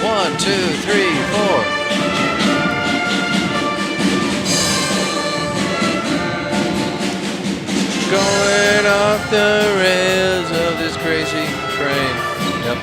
One, two, three, four. Going off the rails of this crazy train. Yep.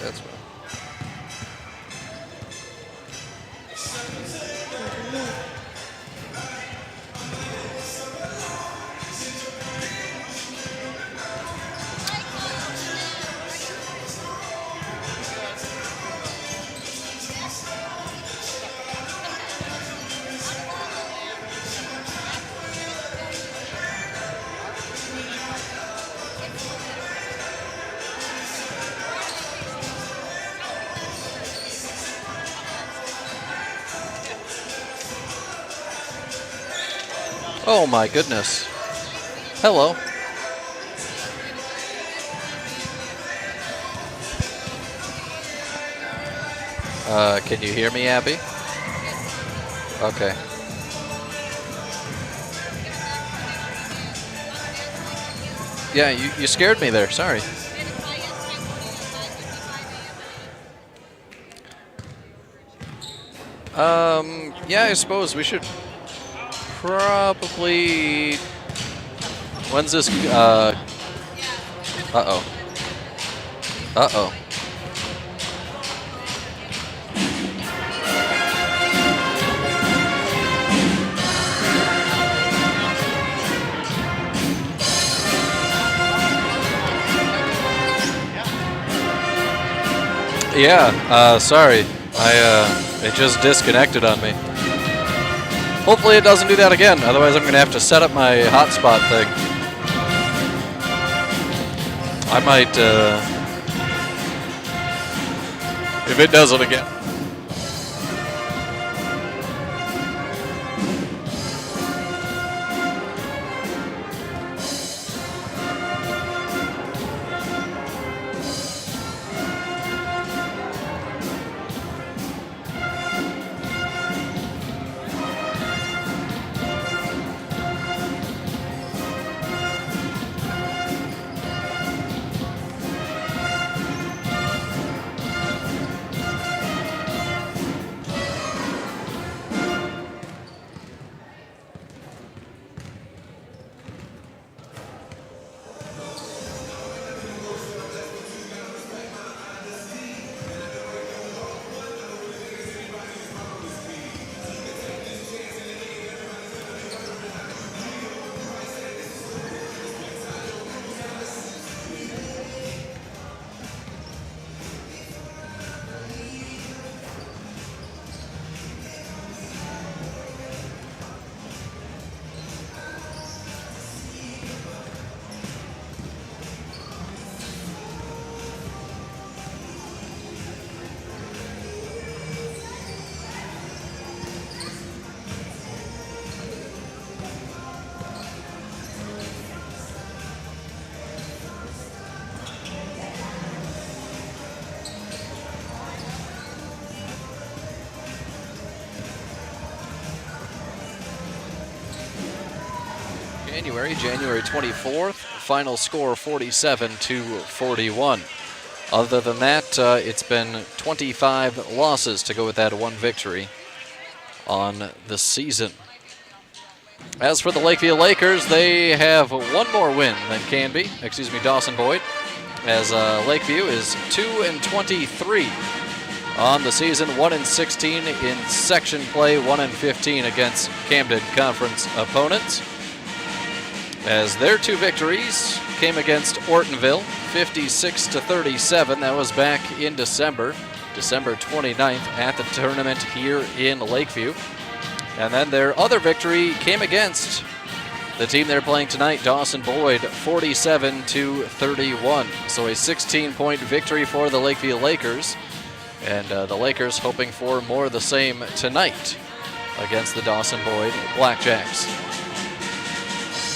That's right. Oh my goodness. Hello. Can you hear me, Abby? Okay. Yeah, you scared me there. Sorry. Yeah, I suppose we should probably... When's this... Uh-oh. Uh-oh. Yeah, sorry. It just disconnected on me. Hopefully it doesn't do that again, otherwise I'm going to have to set up my hotspot thing. I might, if it does it again. January 24th. Final score 47-41. Other than that, it's been 25 losses to go with that one victory on the season. As for the Lakeview Lakers, they have one more win than Dawson-Boyd, as Lakeview is 2-23 on the season, 1-16 in section play, 1-15 against Camden Conference opponents. As their two victories came against Ortonville, 56-37. That was back in December 29th at the tournament here in Lakeview. And then their other victory came against the team they're playing tonight, Dawson-Boyd, 47-31. So a 16-point victory for the Lakeview Lakers. And the Lakers hoping for more of the same tonight against the Dawson-Boyd Blackjacks.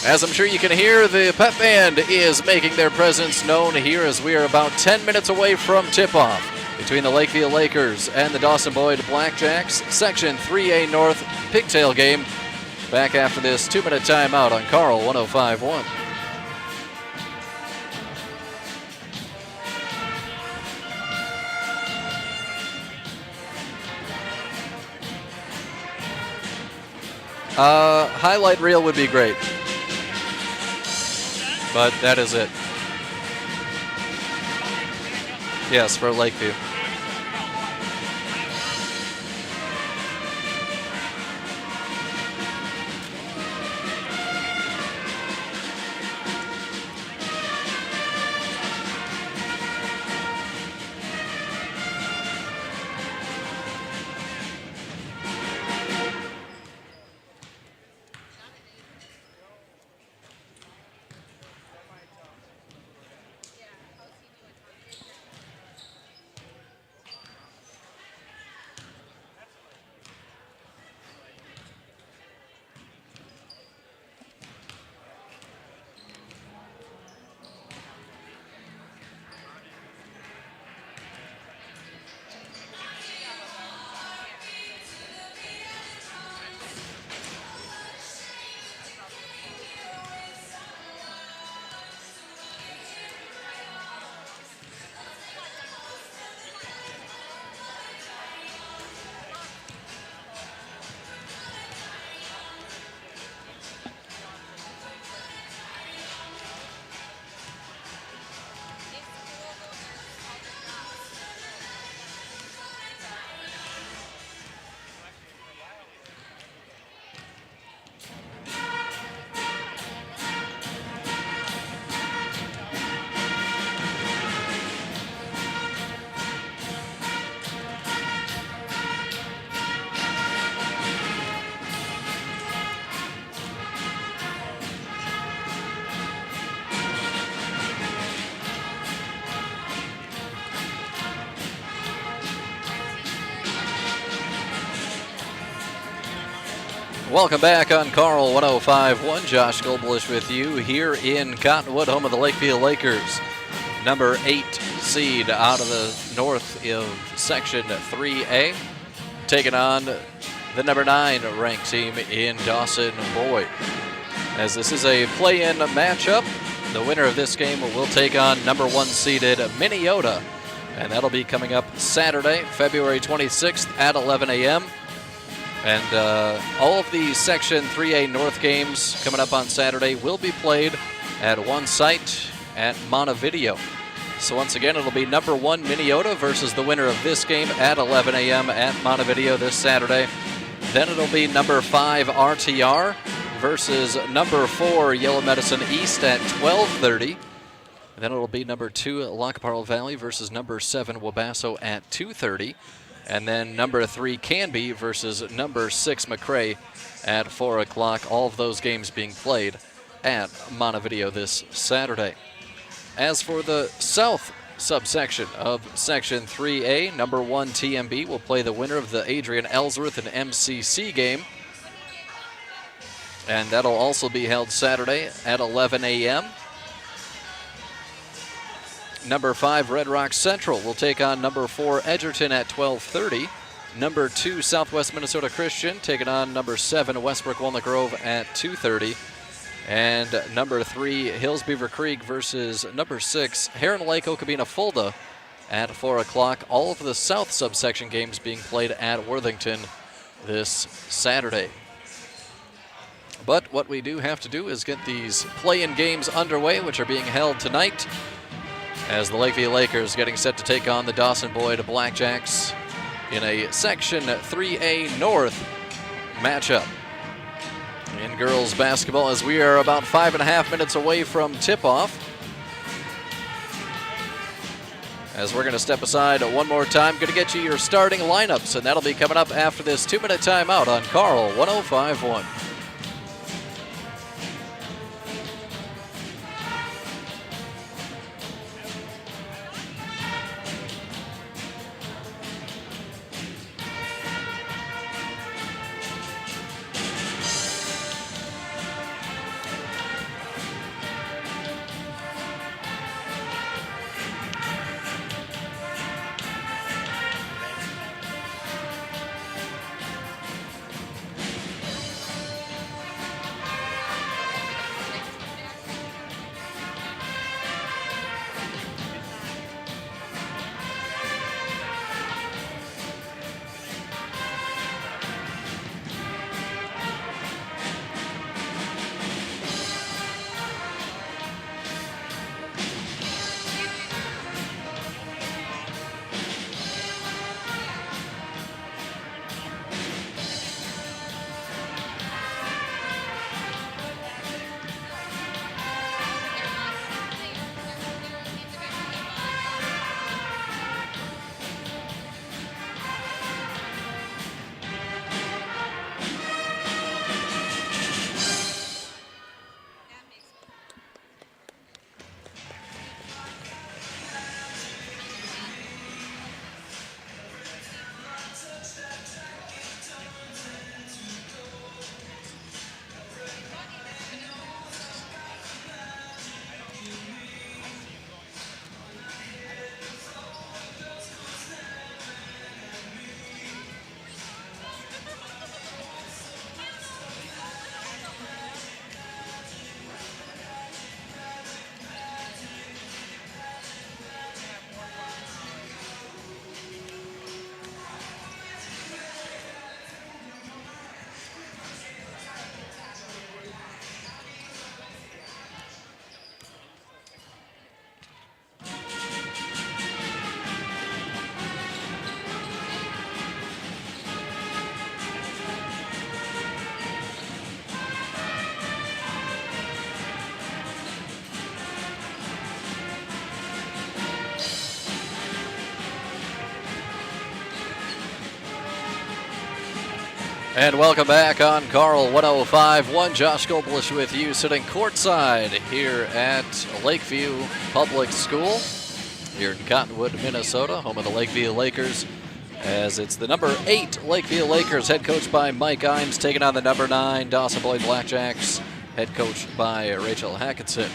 As I'm sure you can hear, the pep band is making their presence known here as we are about 10 minutes away from tip-off between the Lakeview Lakers and the Dawson-Boyd Blackjacks. Section 3A North pigtail game. Back after this 2-minute timeout on Carl 105.1. Highlight reel would be great. But that is it. Yes, for Lakeview. Welcome back on Carl 105.1. Josh Goldbush with you here in Cottonwood, home of the Lakeview Lakers. Number 8 seed out of the north of Section 3A, taking on the number 9 ranked team in Dawson-Boyd. As this is a play-in matchup, the winner of this game will take on number 1 seeded Minneota, and that'll be coming up Saturday, February 26th at 11 a.m. And all of the Section 3A North games coming up on Saturday will be played at one site at Montevideo. So once again, it'll be number 1 Minneota versus the winner of this game at 11 a.m. at Montevideo this Saturday. Then it'll be number 5 RTR versus number 4 Yellow Medicine East at 12:30. Then it'll be number 2 Lockaparo Valley versus number 7 Wabasso at 2:30. And then number 3 Canby versus number 6 McRae at 4 o'clock. All of those games being played at Montevideo this Saturday. As for the south subsection of Section 3A, number 1 TMB will play the winner of the Adrian Ellsworth and MCC game. And that'll also be held Saturday at 11 a.m. Number 5, Red Rock Central will take on number 4, Edgerton at 12:30. Number 2, Southwest Minnesota Christian taking on number 7, Westbrook Walnut Grove at 2:30. And number 3, Hills Beaver Creek versus number 6, Heron Lake Okabena Fulda at 4 o'clock. All of the South subsection games being played at Worthington this Saturday. But what we do have to do is get these play-in games underway, which are being held tonight, as the Lakeview Lakers getting set to take on the Dawson-Boyd Blackjacks in a Section 3A North matchup. In girls basketball, as we are about 5.5 minutes away from tip-off, as we're going to step aside one more time, going to get you your starting lineups, and that'll be coming up after this 2-minute timeout on Carl 105.1. And welcome back on Carl 105.1. Josh Goldbush with you, sitting courtside here at Lakeview Public School here in Cottonwood, Minnesota, home of the Lakeview Lakers, as it's the number 8 Lakeview Lakers, head coached by Mike Imes, taking on the number 9 Dawson-Boyd Blackjacks, head coached by Rachel Hackinson.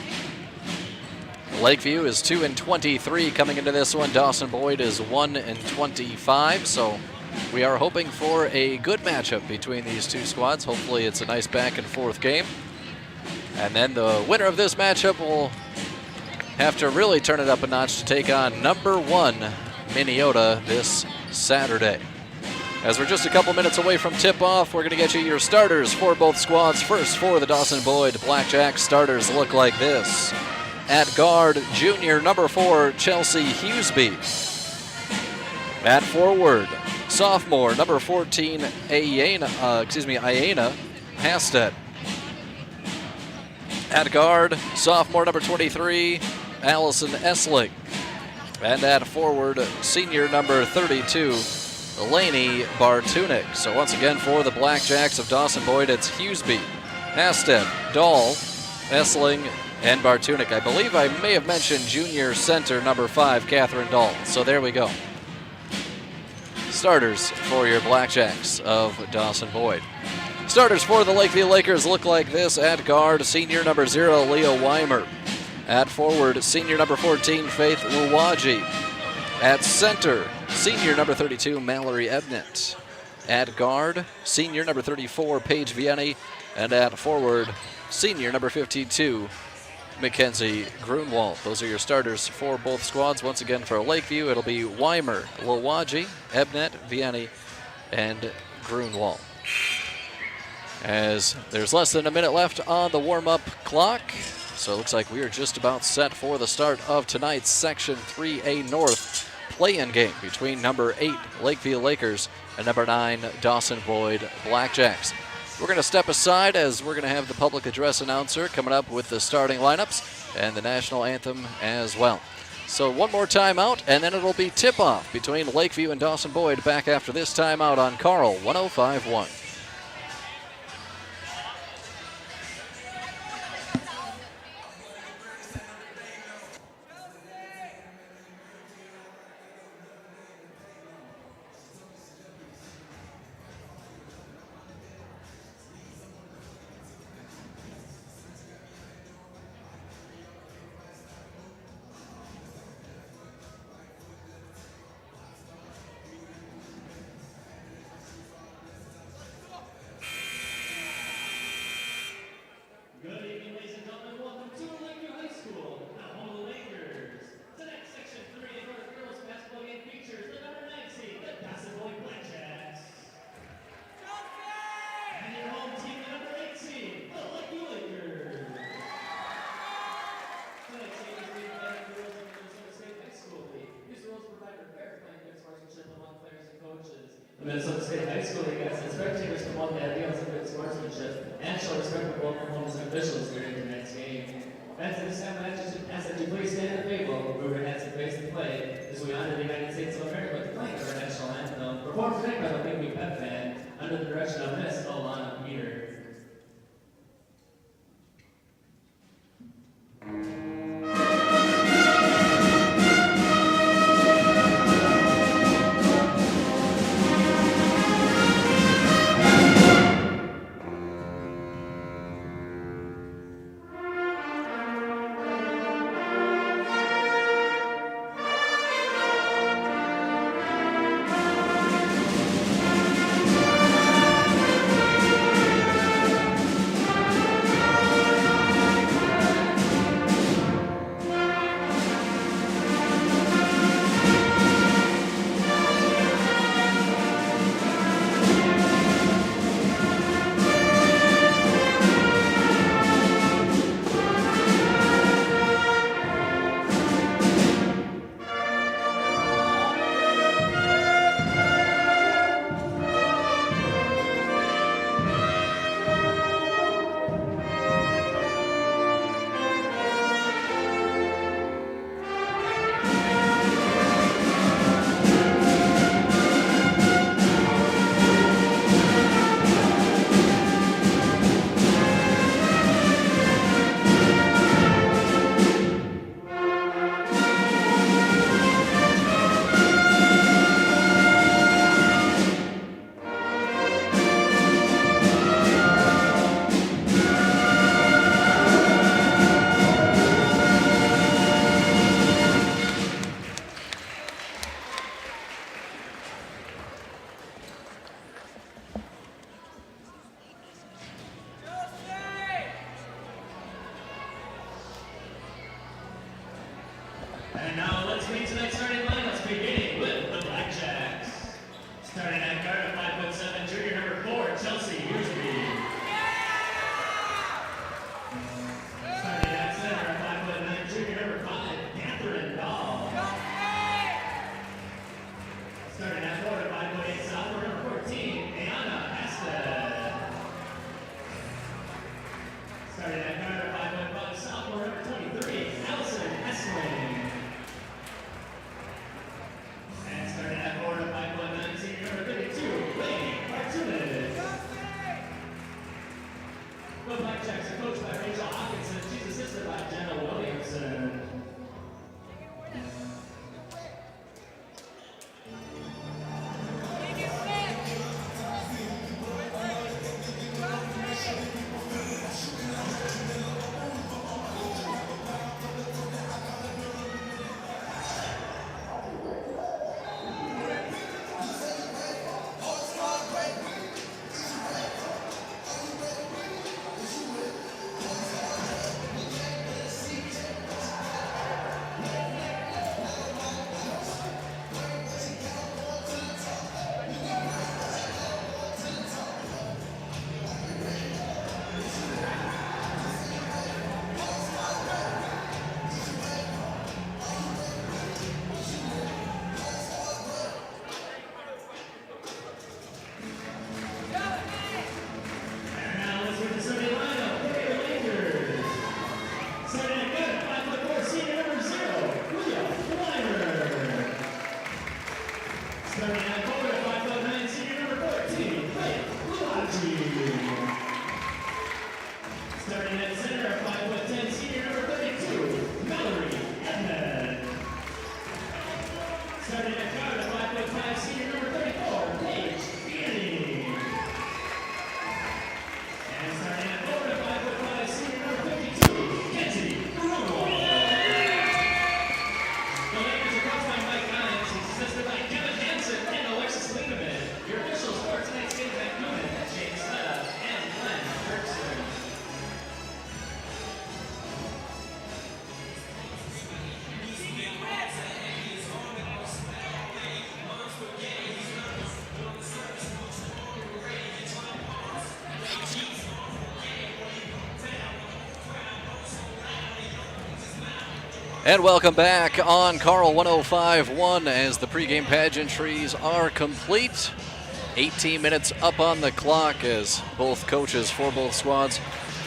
Lakeview is 2-23 coming into this one. Dawson-Boyd is 1-25, so we are hoping for a good matchup between these two squads. Hopefully it's a nice back and forth game. And then the winner of this matchup will have to really turn it up a notch to take on number 1 Minneota this Saturday. As we're just a couple minutes away from tip-off, we're going to get you your starters for both squads. First, for the Dawson-Boyd Blackjack, starters look like this. At guard, junior number 4 Chelsea Hughesby. At forward, sophomore number 14 Iana Hasted. At guard, sophomore number 23 Allison Essling. And at forward, senior number 32 Lainey Bartunik. So once again for the Blackjacks of Dawson-Boyd, it's Hughesby, Hasted, Dahl, Essling, and Bartunik. I believe I may have mentioned junior center number 5 Catherine Dahl. So there we go. Starters for your Blackjacks of Dawson-Boyd. Starters for the Lakeview Lakers look like this. At guard, senior number 0 Leo Weimer. At forward, senior number 14 Faith Luwaji. At center, senior number 32 Mallory Ebnett. At guard, senior number 34 Paige Vianney. And at forward, senior number 52, Mackenzie Grunwald. Those are your starters for both squads. Once again for Lakeview, it'll be Weimer, Lowaji, Ebnet, Vianney, and Grunwald. As there's less than a minute left on the warm-up clock, so it looks like we are just about set for the start of tonight's Section 3A North play-in game between number 8 Lakeview Lakers and number 9 Dawson-Boyd Blackjacks. We're going to step aside as we're going to have the public address announcer coming up with the starting lineups and the national anthem as well. So one more timeout, and then it'll be tip-off between Lakeview and Dawson-Boyd back after this timeout on Carl 105.1. Minnesota State High School League asks the spectators to want the ideals of good sportsmanship and show respect for both opponents and officials during tonight's game. Fans, at this time, I ask that you please stand in the table, move your hands and face the plate, as we honor the United States of America with the playing of our national anthem, performed today by the Lakeview Pep Band, under the direction of Miss Alana Peter. And now let's meet tonight's starting lineups, beginning with the Blackjacks. Starting at guard, a 5'7" junior number 4, Chelsea Ursby. Starting at center, a 5'9" junior number 5, Catherine Dahl. Starting at forward, a 5'8" sophomore number 14, Ayana Hested. Starting at guard, a 5'5" sophomore number 23, Allison Hessling. And starting at forward, a 5'9" senior number 32, Lane Martinez. The Blackjacks are coached by Rachel Hawkinson. She's assisted by Jenna Williamson. Starting at center, 5'10", senior number 32, Mallory Edmond. Starting at guard, 5'5", senior number 34, Paige Beardy. And starting at forward, 5'5", senior number 52, Kenzie Grunwald. The Lakers are coached by Mike Hines, assisted by Kevin Hansen and Alexis Lindemann. Your officials for tonight's game, Matt Newman, James Sletta, and Glenn Kirkson. And welcome back on Carl 105.1 as the pregame pageantries are complete. 18 minutes up on the clock as both coaches for both squads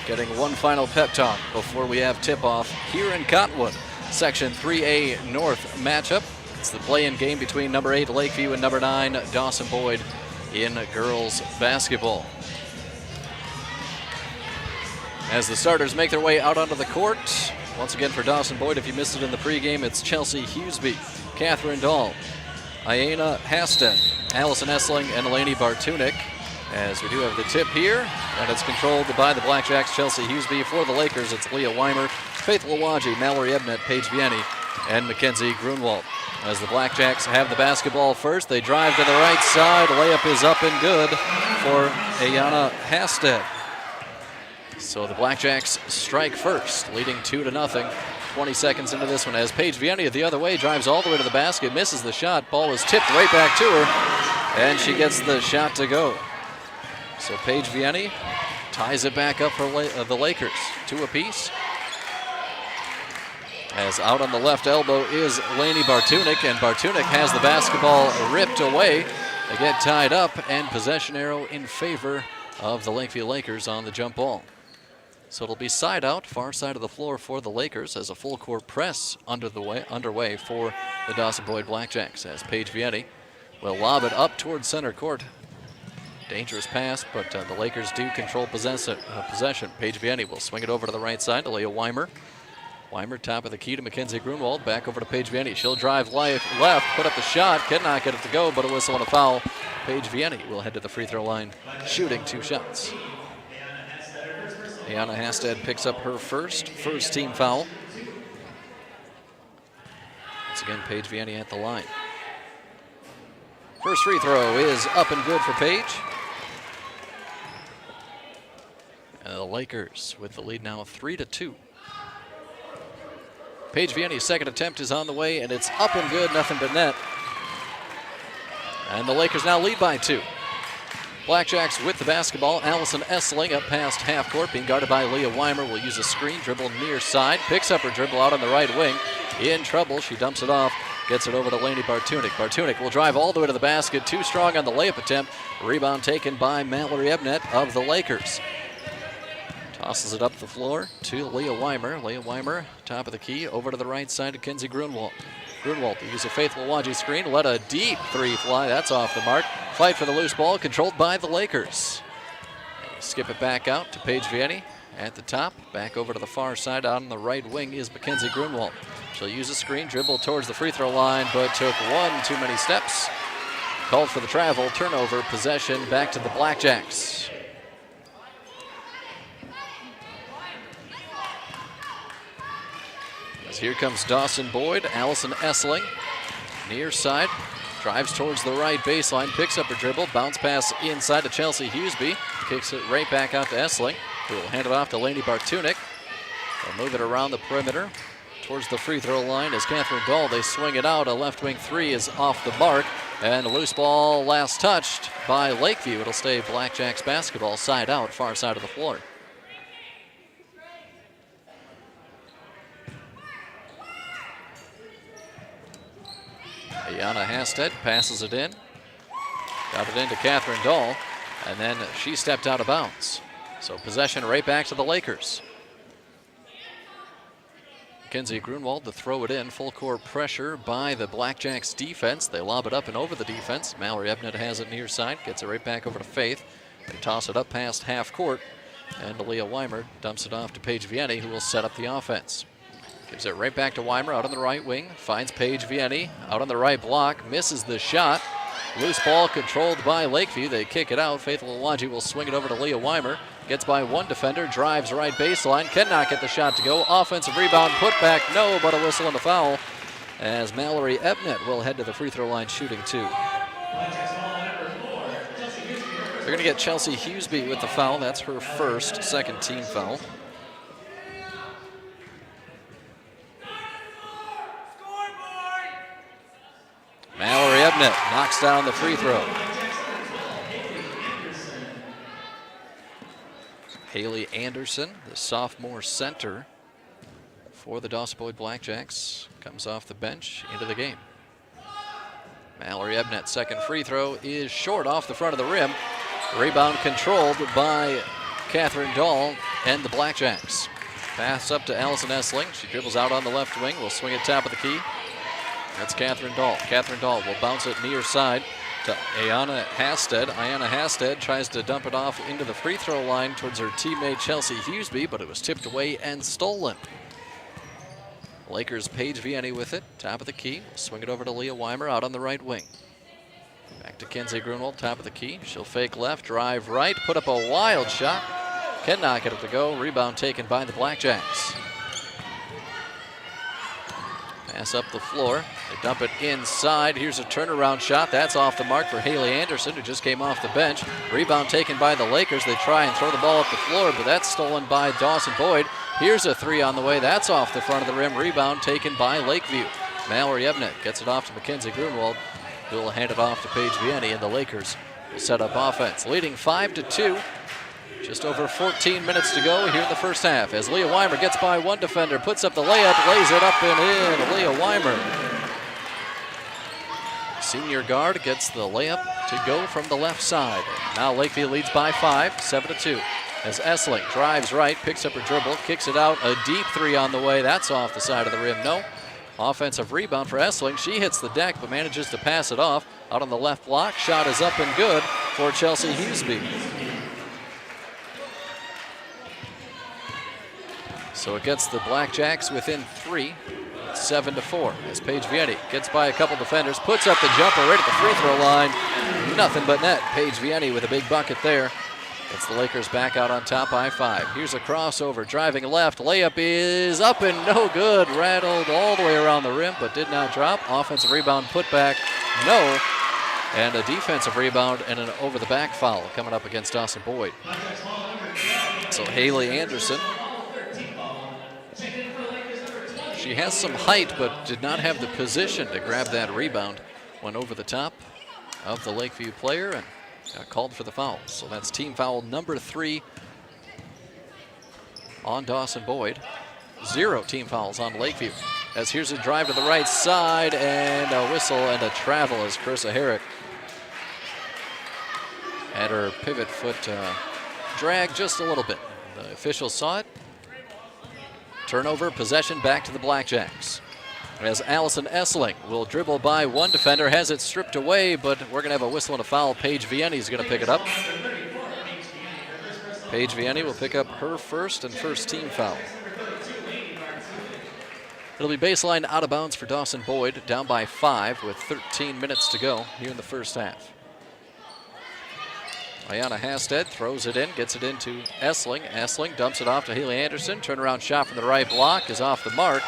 getting one final pep talk before we have tip-off here in Cottonwood. Section 3A North matchup. It's the play-in game between number 8 Lakeview and number 9 Dawson-Boyd in girls basketball. As the starters make their way out onto the court, once again for Dawson-Boyd, if you missed it in the pregame, it's Chelsea Hughesby, Catherine Dahl, Iana Haston, Allison Essling, and Eleni Bartunik. As we do have the tip here, and it's controlled by the Blackjacks, Chelsea Hughesby. For the Lakers, it's Leah Weimer, Faith Lawaji, Mallory Ebnett, Paige Vianney, and Mackenzie Grunwald. As the Blackjacks have the basketball first, they drive to the right side. Layup is up and good for Iana Haston. So the Blackjacks strike first, leading 2-0. 20 seconds into this one as Paige Vianney the other way drives all the way to the basket, misses the shot. Ball is tipped right back to her, and she gets the shot to go. So Paige Vianney ties it back up for the Lakers, 2 apiece. As out on the left elbow is Eleni Bartunik, and Bartunik has the basketball ripped away. They get tied up, and possession arrow in favor of the Lakeview Lakers on the jump ball. So it'll be side out, far side of the floor for the Lakers as a full court press underway for the Dawson-Boyd Blackjacks as Paige Vianney will lob it up towards center court. Dangerous pass, but the Lakers do control possession. Paige Vianney will swing it over to the right side to Leah Weimer. Weimer top of the key to Mackenzie Grunwald. Back over to Paige Vianney. She'll drive left, put up the shot, cannot get it to go, but a whistle and a foul. Paige Vianney will head to the free throw line, shooting 2 shots. Iana Hasted picks up her first team foul. Once again, Paige Vianney at the line. First free throw is up and good for Paige. And the Lakers with the lead now 3-2. Paige Vianney's second attempt is on the way, and it's up and good, nothing but net. And the Lakers now lead by 2. Blackjacks with the basketball. Allison Essling up past half court, being guarded by Leah Weimer. Will use a screen, dribble near side, picks up her dribble out on the right wing. In trouble, she dumps it off, gets it over to Eleni Bartunik. Bartunik will drive all the way to the basket, too strong on the layup attempt. Rebound taken by Mallory Ebnett of the Lakers. Tosses it up the floor to Leah Weimer. Leah Weimer, top of the key, over to the right side to Kenzie Grunwald. Grunwald to use a Faith Lawaji screen, let a deep 3 fly, that's off the mark. Fight for the loose ball, controlled by the Lakers. Skip it back out to Paige Vianney at the top. Back over to the far side, out on the right wing is Mackenzie Grunwald. She'll use a screen, dribble towards the free throw line, but took 1 too many steps. Called for the travel, turnover, possession, back to the Blackjacks. As here comes Dawson-Boyd, Allison Essling, near side, drives towards the right baseline, picks up her dribble, bounce pass inside to Chelsea Hughesby, kicks it right back out to Essling, who will hand it off to Eleni Bartunik. They'll move it around the perimeter towards the free throw line as Catherine Dahl, they swing it out, a left wing 3 is off the mark, and a loose ball last touched by Lakeview. It'll stay Blackjacks basketball, side out, far side of the floor. Iana Hasted passes it in. Got it into Catherine Dahl, and then she stepped out of bounds. So possession right back to the Lakers. Mackenzie Grunwald to throw it in. Full court pressure by the Blackjacks defense. They lob it up and over the defense. Mallory Ebnett has it near side. Gets it right back over to Faith. They toss it up past half court. And Leah Weimer dumps it off to Paige Vianney, who will set up the offense. Gives it right back to Weimer out on the right wing. Finds Paige Vianney out on the right block. Misses the shot. Loose ball controlled by Lakeview. They kick it out. Faithful Iwanji will swing it over to Leah Weimer. Gets by one defender. Drives right baseline. Cannot get the shot to go. Offensive rebound. Put back. No, but a whistle and a foul. As Mallory Ebnett will head to the free throw line shooting two. They're going to get Chelsea Hughesby with the foul. That's her first, second team foul. Mallory Ebnett knocks down the free throw. Haley Anderson, the sophomore center for the Dawson-Boyd Blackjacks, comes off the bench into the game. Mallory Ebnett's second free throw is short off the front of the rim. Rebound controlled by Catherine Dahl and the Blackjacks. Pass up to Allison Essling. She dribbles out on the left wing. Will swing it top of the key. That's Catherine Dahl. Catherine Dahl will bounce it near side to Ayana Hasted. Ayana Hasted tries to dump it off into the free throw line towards her teammate Chelsea Hughesby, but it was tipped away and stolen. Lakers Paige Vianney with it, top of the key. Swing it over to Leah Weimer out on the right wing. Back to Kenzie Grunwald, top of the key. She'll fake left, drive right, put up a wild shot. Cannot get it to go. Rebound taken by the Blackjacks. Pass up the floor. They dump it inside. Here's a turnaround shot. That's off the mark for Haley Anderson, who just came off the bench. Rebound taken by the Lakers. They try and throw the ball up the floor, but that's stolen by Dawson-Boyd. Here's a three on the way. That's off the front of the rim. Rebound taken by Lakeview. Mallory Ebnett gets it off to Mackenzie Grunwald, who will hand it off to Paige Vianney, and the Lakers will set up offense. Leading 5-2. Just over 14 minutes to go here in the first half as Leah Weimer gets by one defender, puts up the layup, lays it up and in. Leah Weimer, senior guard, gets the layup to go from the left side. Now Lakeview leads by 5, 7-2. As Essling drives right, picks up her dribble, kicks it out, a deep three on the way. That's off the side of the rim. No. Offensive rebound for Essling. She hits the deck but manages to pass it off. Out on the left block, shot is up and good for Chelsea Hughesby. So it gets the Blackjacks within 3, 7-4. As Paige Vianney gets by a couple defenders, puts up the jumper right at the free throw line. Nothing but net. Paige Vianney with a big bucket there. It's the Lakers back out on top by 5. Here's a crossover, driving left. Layup is up and no good. Rattled all the way around the rim, but did not drop. Offensive rebound, put back, no. And a defensive rebound and an over-the-back foul coming up against Dawson-Boyd. So Haley Anderson, she has some height, but did not have the position to grab that rebound. Went over the top of the Lakeview player and got called for the foul. So that's team foul number 3 on Dawson-Boyd. 0 team fouls on Lakeview. As here's a drive to the right side and a whistle and a travel as Carissa Herrick had her pivot foot drag just a little bit. The officials saw it. Turnover, possession back to the Blackjacks. As Allison Essling will dribble by one defender, has it stripped away, but we're going to have a whistle and a foul. Paige Vianney is going to pick it up. Paige Vianney will pick up her first and first team foul. It'll be baseline out of bounds for Dawson-Boyd, down by 5 with 13 minutes to go here in the first half. Ayana Hasted throws it in, gets it into Essling. Essling dumps it off to Haley Anderson. Turnaround shot from the right block is off the mark.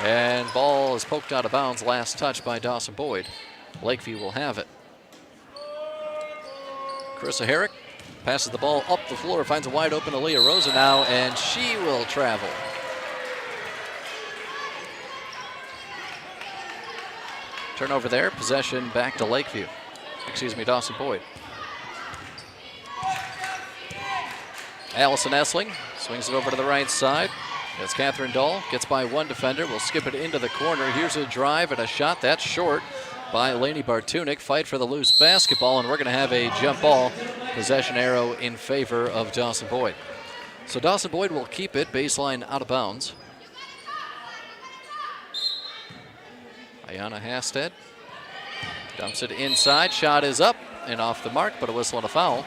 And ball is poked out of bounds. Last touch by Dawson-Boyd. Lakeview will have it. Carissa Herrick passes the ball up the floor, finds a wide open Aaliyah Rosenau, and she will travel. Turnover there, possession back to Lakeview. Dawson-Boyd. Allison Essling swings it over to the right side. As Catherine Dahl gets by one defender, will skip it into the corner. Here's a drive and a shot. That's short by Lainey Bartunik. Fight for the loose basketball, and we're going to have a jump ball possession arrow in favor of Dawson-Boyd. So Dawson-Boyd will keep it baseline out of bounds. Ayana Hasted dumps it inside. Shot is up and off the mark, but a whistle and a foul.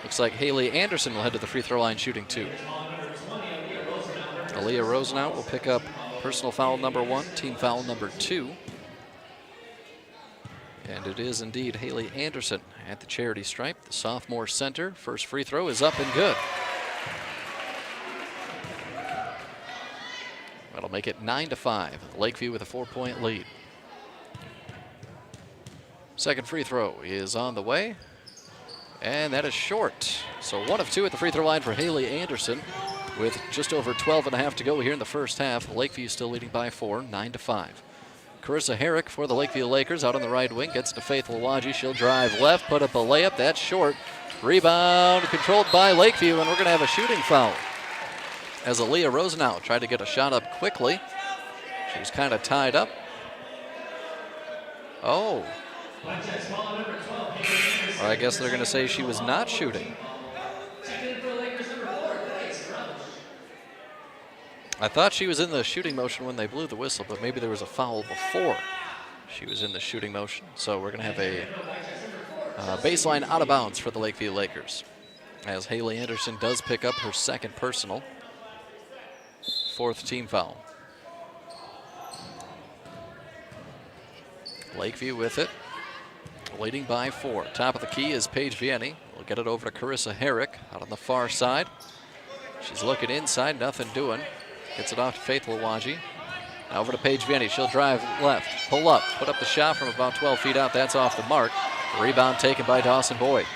Looks like Haley Anderson will head to the free throw line shooting 2. Aaliyah Rosenau will pick up personal foul number 1, team foul number 2. And it is indeed Haley Anderson at the charity stripe, the sophomore center. First free throw is up and good. That'll make it 9-5. Lakeview with a 4-point lead. Second free throw is on the way, and that is short. So 1 of 2 at the free throw line for Haley Anderson with just over 12 and a half to go here in the first half. Lakeview still leading by 4, 9-5. Carissa Herrick for the Lakeview Lakers out on the right wing, gets to Faith Lawaji. She'll drive left, put up a layup. That's short. Rebound controlled by Lakeview, and we're going to have a shooting foul as Aaliyah Rosenau tried to get a shot up quickly. She was kind of tied up. Oh. Or I guess they're going to say she was not shooting. I thought she was in the shooting motion when they blew the whistle, but maybe there was a foul before she was in the shooting motion. So we're going to have a baseline out of bounds for the Lakeview Lakers, as Haley Anderson does pick up her second personal. 4th team foul. Lakeview with it, leading by 4. Top of the key is Paige Vianney. We'll get it over to Carissa Herrick out on the far side. She's looking inside, nothing doing. Gets it off to Faith Lawaji. Now over to Paige Vianney. She'll drive left, pull up, put up the shot from about 12 feet out. That's off the mark. The rebound taken by Dawson-Boyd.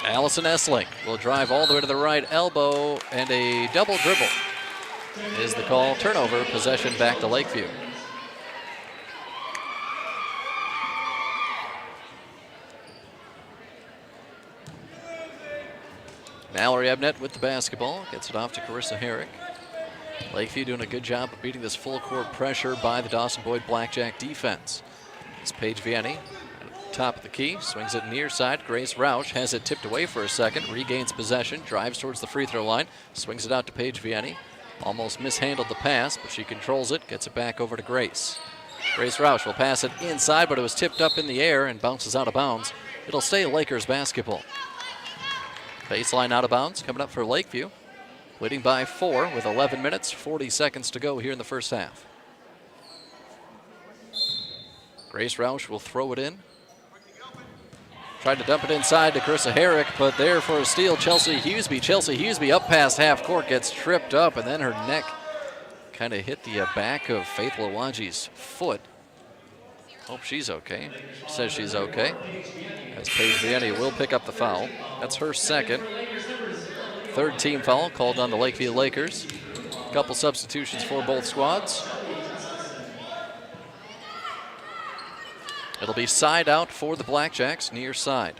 Allison Essling will drive all the way to the right elbow, and a double dribble is the call. Turnover, possession back to Lakeview. Mallory Ebnett with the basketball, gets it off to Carissa Herrick. Lakeview doing a good job of beating this full court pressure by the Dawson-Boyd Blackjack defense. It's Paige Vianney at the top of the key, swings it near side. Grace Roush has it tipped away for a second, regains possession, drives towards the free throw line, swings it out to Paige Vianney. Almost mishandled the pass, but she controls it, gets it back over to Grace. Grace Roush will pass it inside, but it was tipped up in the air and bounces out of bounds. It'll stay Lakers basketball. Baseline out of bounds coming up for Lakeview, leading by 4 with 11 minutes, 40 seconds to go here in the first half. Grace Roush will throw it in. Tried to dump it inside to Carissa Herrick, but there for a steal, Chelsea Hughesby. Chelsea Hughesby up past half court, gets tripped up, and then her neck kind of hit the back of Faith Lawaji's foot. Hope she's okay. She says she's okay. As Paige Vianney will pick up the foul. That's her second. 3rd team foul called on the Lakeview Lakers. A couple substitutions for both squads. It'll be side out for the Blackjacks, near side.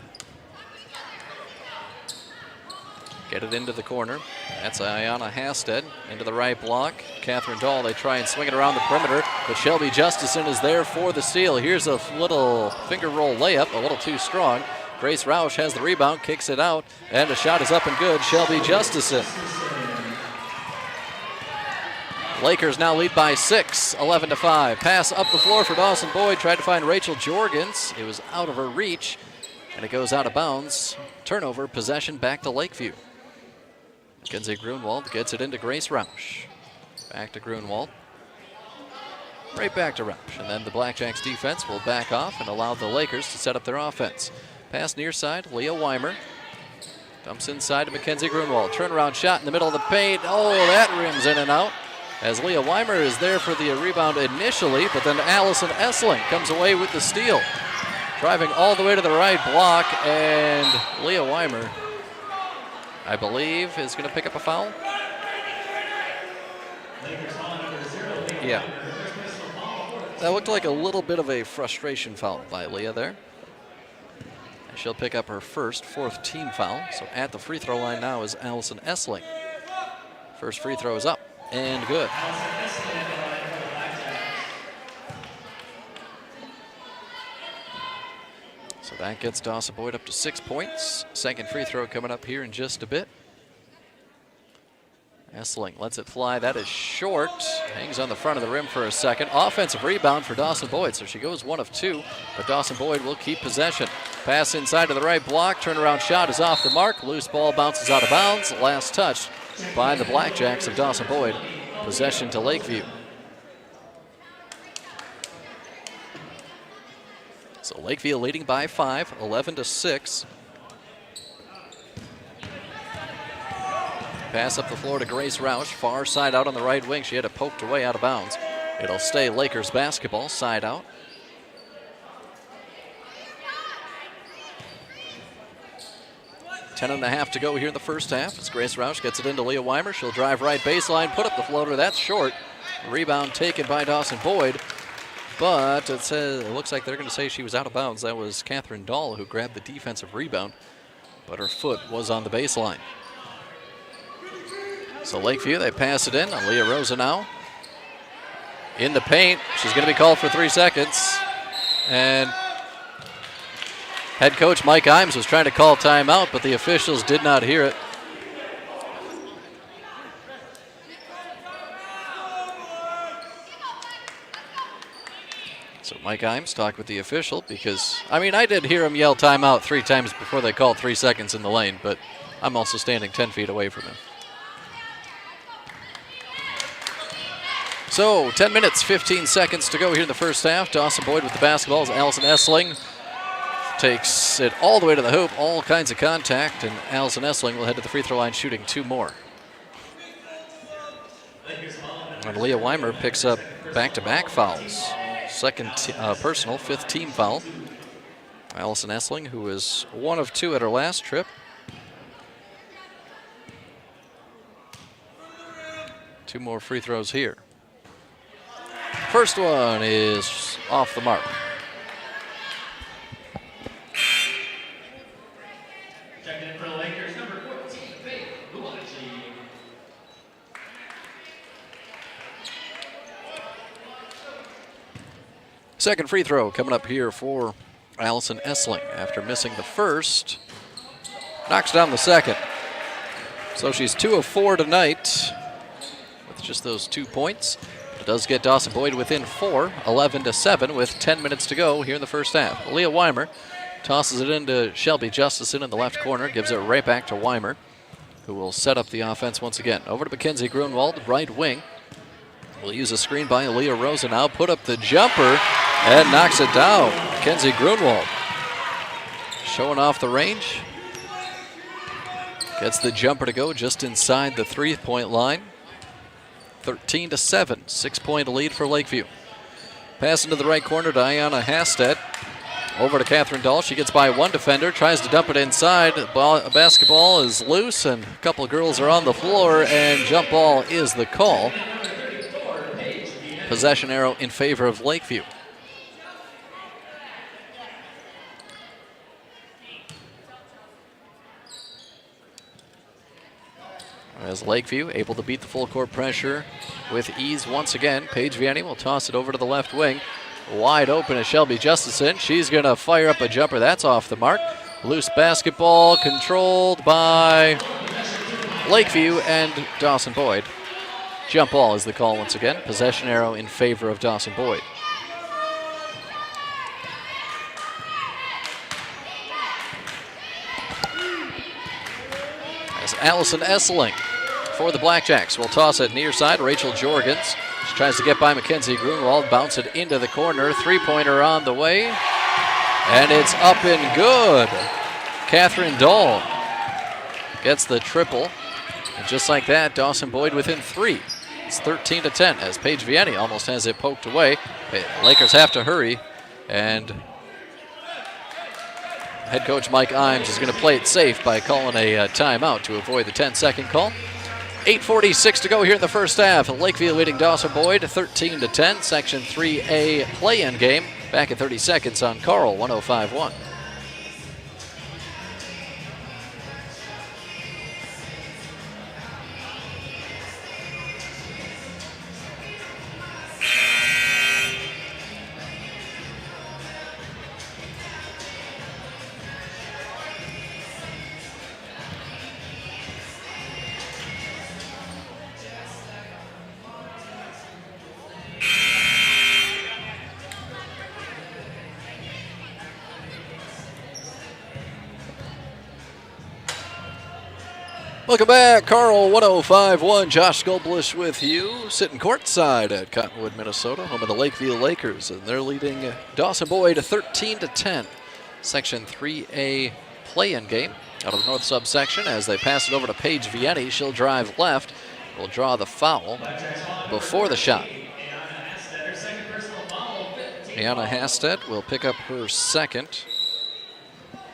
Get it into the corner. That's Ayanna Hasted into the right block. Catherine Dahl, they try and swing it around the perimeter, but Shelby Justison is there for the steal. Here's a little finger roll layup, a little too strong. Grace Roush has the rebound, kicks it out, and the shot is up and good. Shelby Justison. Lakers now lead by 6, 11-5. Pass up the floor for Dawson-Boyd. Tried to find Rachel Jorgens. It was out of her reach, and it goes out of bounds. Turnover, possession back to Lakeview. Mackenzie Grunwald gets it into Grace Roush. Back to Grunwald. Right back to Roush. And then the Blackjacks defense will back off and allow the Lakers to set up their offense. Pass near side, Leah Weimer. Dumps inside to Mackenzie Grunwald. Turnaround shot in the middle of the paint. Oh, that rims in and out. As Leah Weimer is there for the rebound initially, but then Allison Essling comes away with the steal. Driving all the way to the right block, and Leah Weimer, I believe, is going to pick up a foul. Yeah. That looked like a little bit of a frustration foul by Leah there. And she'll pick up her first, 4th team foul. So at the free throw line now is Allison Essling. First free throw is up and good. So that gets Dawson-Boyd up to 6 points. Second free throw coming up here in just a bit. Essling lets it fly. That is short. Hangs on the front of the rim for a second. Offensive rebound for Dawson-Boyd. So she goes 1 of 2, but Dawson-Boyd will keep possession. Pass inside to the right block. Turnaround shot is off the mark. Loose ball bounces out of bounds. Last touch by the Blackjacks of Dawson-Boyd. Possession to Lakeview. So Lakeview leading by 5, 11-6. Pass up the floor to Grace Roush. Far side out on the right wing. She had it poked away out of bounds. It'll stay Lakers basketball, side out. 10.5 to go here in the first half as Grace Roush gets it into Leah Weimer. She'll drive right baseline, put up the floater. That's short. Rebound taken by Dawson-Boyd. But it looks like they're going to say she was out of bounds. That was Catherine Dahl who grabbed the defensive rebound, but her foot was on the baseline. So Lakeview, they pass it in on Leah Rosenau. In the paint, she's going to be called for 3 seconds. And head coach Mike Imes was trying to call timeout, but the officials did not hear it. So Mike Imes talked with the official because, I did hear him yell timeout 3 times before they called 3 seconds in the lane, but I'm also standing 10 feet away from him. So 10 minutes, 15 seconds to go here in the first half. Dawson-Boyd with the basketball as Allison Essling takes it all the way to the hoop, all kinds of contact, and Allison Essling will head to the free throw line shooting 2 more. And Leah Weimer picks up back-to-back fouls. Second personal, 5th team foul. Allison Essling, who is 1 of 2 at her last trip. 2 more free throws here. First one is off the mark. Checking in for the Lakers, number 14, Faith Luachi. Second free throw coming up here for Allison Essling after missing the first. Knocks down the second. So she's 2 of 4 tonight with just those 2 points. It does get Dawson-Boyd within 4, 11-7 with 10 minutes to go here in the first half. Leah Weimer tosses it into Shelby Justison in the left corner, gives it right back to Weimer, who will set up the offense once again. Over to Mackenzie Grunwald, right wing. Will use a screen by Leah Rosenau, put up the jumper, and knocks it down. Mackenzie Grunwald showing off the range. Gets the jumper to go just inside the 3-point line. 13-7, 6-point lead for Lakeview. Pass into the right corner to Ayanna Hasted. Over to Catherine Dahl. She gets by 1 defender, tries to dump it inside. Basketball is loose, and a couple of girls are on the floor, and jump ball is the call. Possession arrow in favor of Lakeview. As Lakeview able to beat the full court pressure with ease once again. Paige Vianney will toss it over to the left wing. Wide open is Shelby Justison. She's going to fire up a jumper. That's off the mark. Loose basketball controlled by Lakeview and Dawson-Boyd. Jump ball is the call once again. Possession arrow in favor of Dawson-Boyd. As Allison Essling for the Blackjacks will toss it near side. Rachel Jorgens. She tries to get by Mackenzie Grunwald. Bounce it into the corner. 3-pointer on the way. And it's up and good. Catherine Dahl gets the triple. And just like that, Dawson-Boyd within 3. It's 13-10 as Paige Vianney almost has it poked away. Lakers have to hurry. And head coach Mike Imes is going to play it safe by calling a timeout to avoid the 10-second call. 8:46 to go here in the first half. Lakeview leading Dawson-Boyd 13-10. Section 3A play-in game. Back at 30 seconds on Carl 105.1. Welcome back. Carl 105.1. Josh Goldblish with you, sitting courtside at Cottonwood, Minnesota, home of the Lakeview Lakers, and they're leading Dawson-Boyd 13-10. Section 3A play-in game out of the north subsection as they pass it over to Paige Vianney. She'll drive left, will draw the foul before the shot. Ayana Hasted will pick up her second,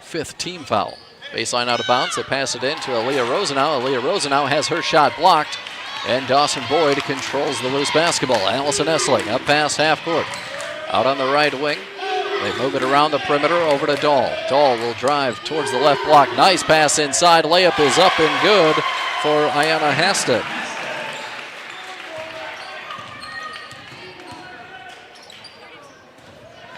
fifth team foul. Baseline out of bounds. They pass it in to Aaliyah Rosenau. Aaliyah Rosenau has her shot blocked, and Dawson-Boyd controls the loose basketball. Allison Essling up past half court. Out on the right wing. They move it around the perimeter over to Dahl. Dahl will drive towards the left block. Nice pass inside. Layup is up and good for Ayana Hasted.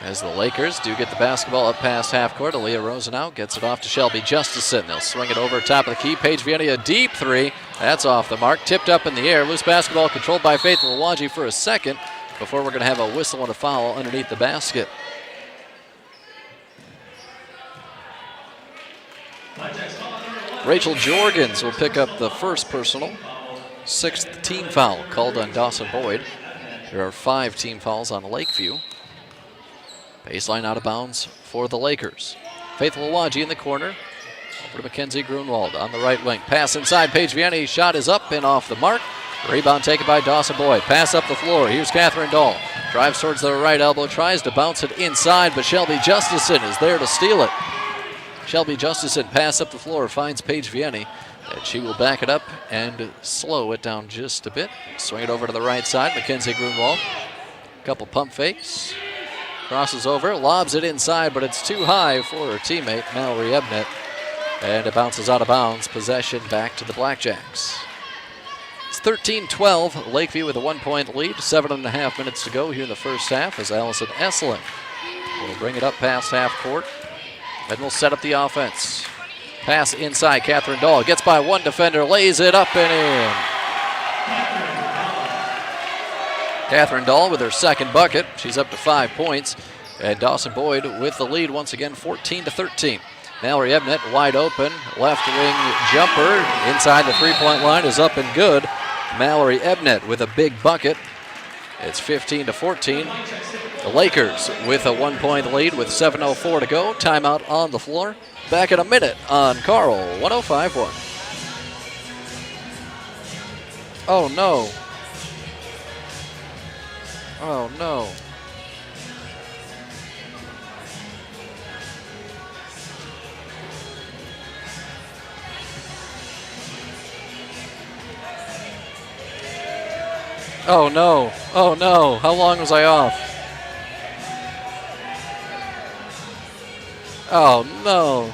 As the Lakers do get the basketball up past half court, Aaliyah Rosenau gets it off to Shelby Justison. They'll swing it over top of the key. Paige Vianney, a deep three. That's off the mark. Tipped up in the air. Loose basketball controlled by Faith Lawaji for a second before we're going to have a whistle and a foul underneath the basket. Rachel Jorgens will pick up the first personal. Sixth team foul called on Dawson-Boyd. There are 5 team fouls on Lakeview. Baseline out of bounds for the Lakers. Faith Lawaji in the corner. Over to Mackenzie Grunwald on the right wing. Pass inside. Paige Vianney. Shot is up and off the mark. Rebound taken by Dawson-Boyd. Pass up the floor. Here's Catherine Dahl. Drives towards the right elbow. Tries to bounce it inside, but Shelby Justison is there to steal it. Shelby Justison pass up the floor. Finds Paige Vianney. And she will back it up and slow it down just a bit. Swing it over to the right side. Mackenzie Grunwald. Couple pump fakes. Crosses over, lobs it inside, but it's too high for her teammate, Mallory Ebnett. And it bounces out of bounds. Possession back to the Blackjacks. It's 13-12. Lakeview with a 1-point lead. 7.5 minutes to go here in the first half as Allison Essling will bring it up past half court. Then we'll set up the offense. Pass inside, Catherine Dahl. Gets by one defender, lays it up and in. Catherine Dahl with her second bucket. She's up to 5 points. And Dawson-Boyd with the lead once again, 14-13. Mallory Ebnett wide open. Left wing jumper inside the three-point line is up and good. Mallory Ebnett with a big bucket. It's 15-14. The Lakers with a 1-point lead with 7:04 to go. Timeout on the floor. Back in a minute on Carl 105.1. Oh no. Oh no. Oh no. Oh no. How long was I off? Oh no.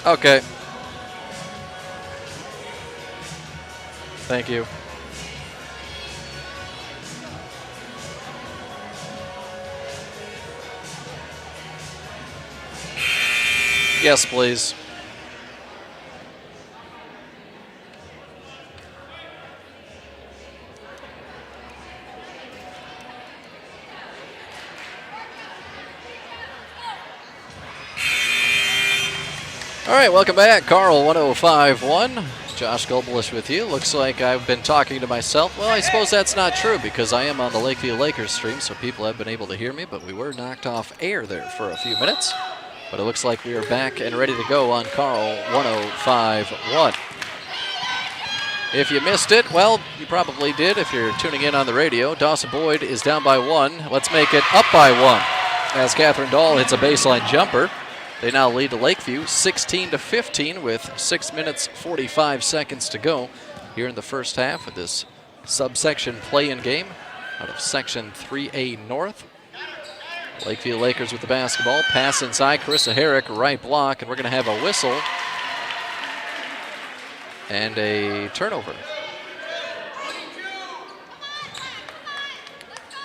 Okay. Thank you. Yes, please. All right, welcome back. Carl 105.1. Josh Goldblish with you. Looks like I've been talking to myself. Well, I suppose that's not true because I am on the Lakeview Lakers stream, so people have been able to hear me, but we were knocked off air there for a few minutes. But it looks like we are back and ready to go on Carl 105.1. If you missed it, well, you probably did if you're tuning in on the radio. Dawson-Boyd is down by 1. Let's make it up by 1 as Catherine Dahl hits a baseline jumper. They now lead to Lakeview 16-15 with 6 minutes 45 seconds to go here in the first half of this subsection play-in game out of Section 3A North. Lakeview Lakers with the basketball. Pass inside. Carissa Herrick, right block, and we're going to have a whistle and a turnover.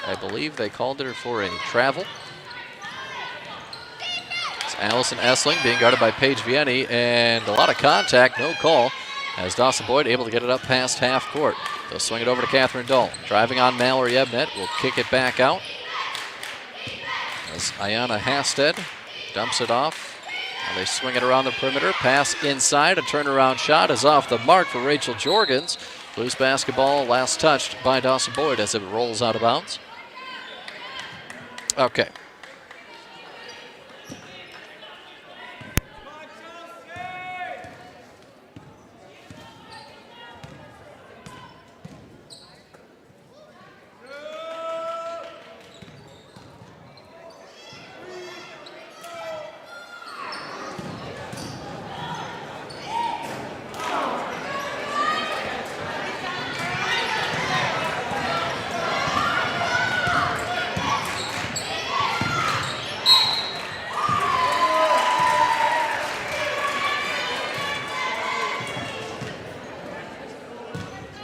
I believe they called her for a travel. It's Allison Essling being guarded by Paige Vianney, and a lot of contact, no call, as Dawson-Boyd able to get it up past half court. They'll swing it over to Catherine Dahl. Driving on Mallory Ebnett, will kick it back out. As Ayana Hasted dumps it off Now they swing it around the perimeter. Pass inside. A turnaround shot is off the mark for Rachel Jorgens. Loose basketball, last touched by Dawson-Boyd as it rolls out of bounds. Okay.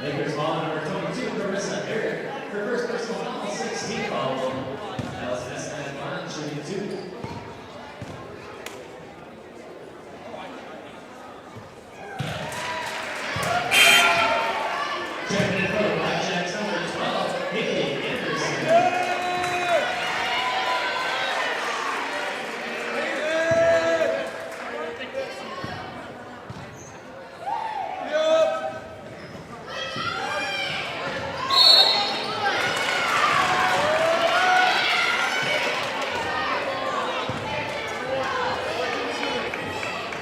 Lakers ball number 22, Carissa Eric. Her first personal foul, 16 foul. That was SN line, shooting 2. Checking in for the Blackjacks, number 12, Haley Anderson.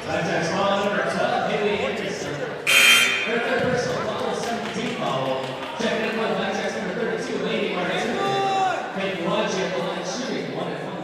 Blackjacks ball number 12, Haley Anderson. Her third personal foul, 17 foul. Checking in for the Blackjacks, number 32, Lady Martin. Peyton Lodge at the line, shooting 1 and 1.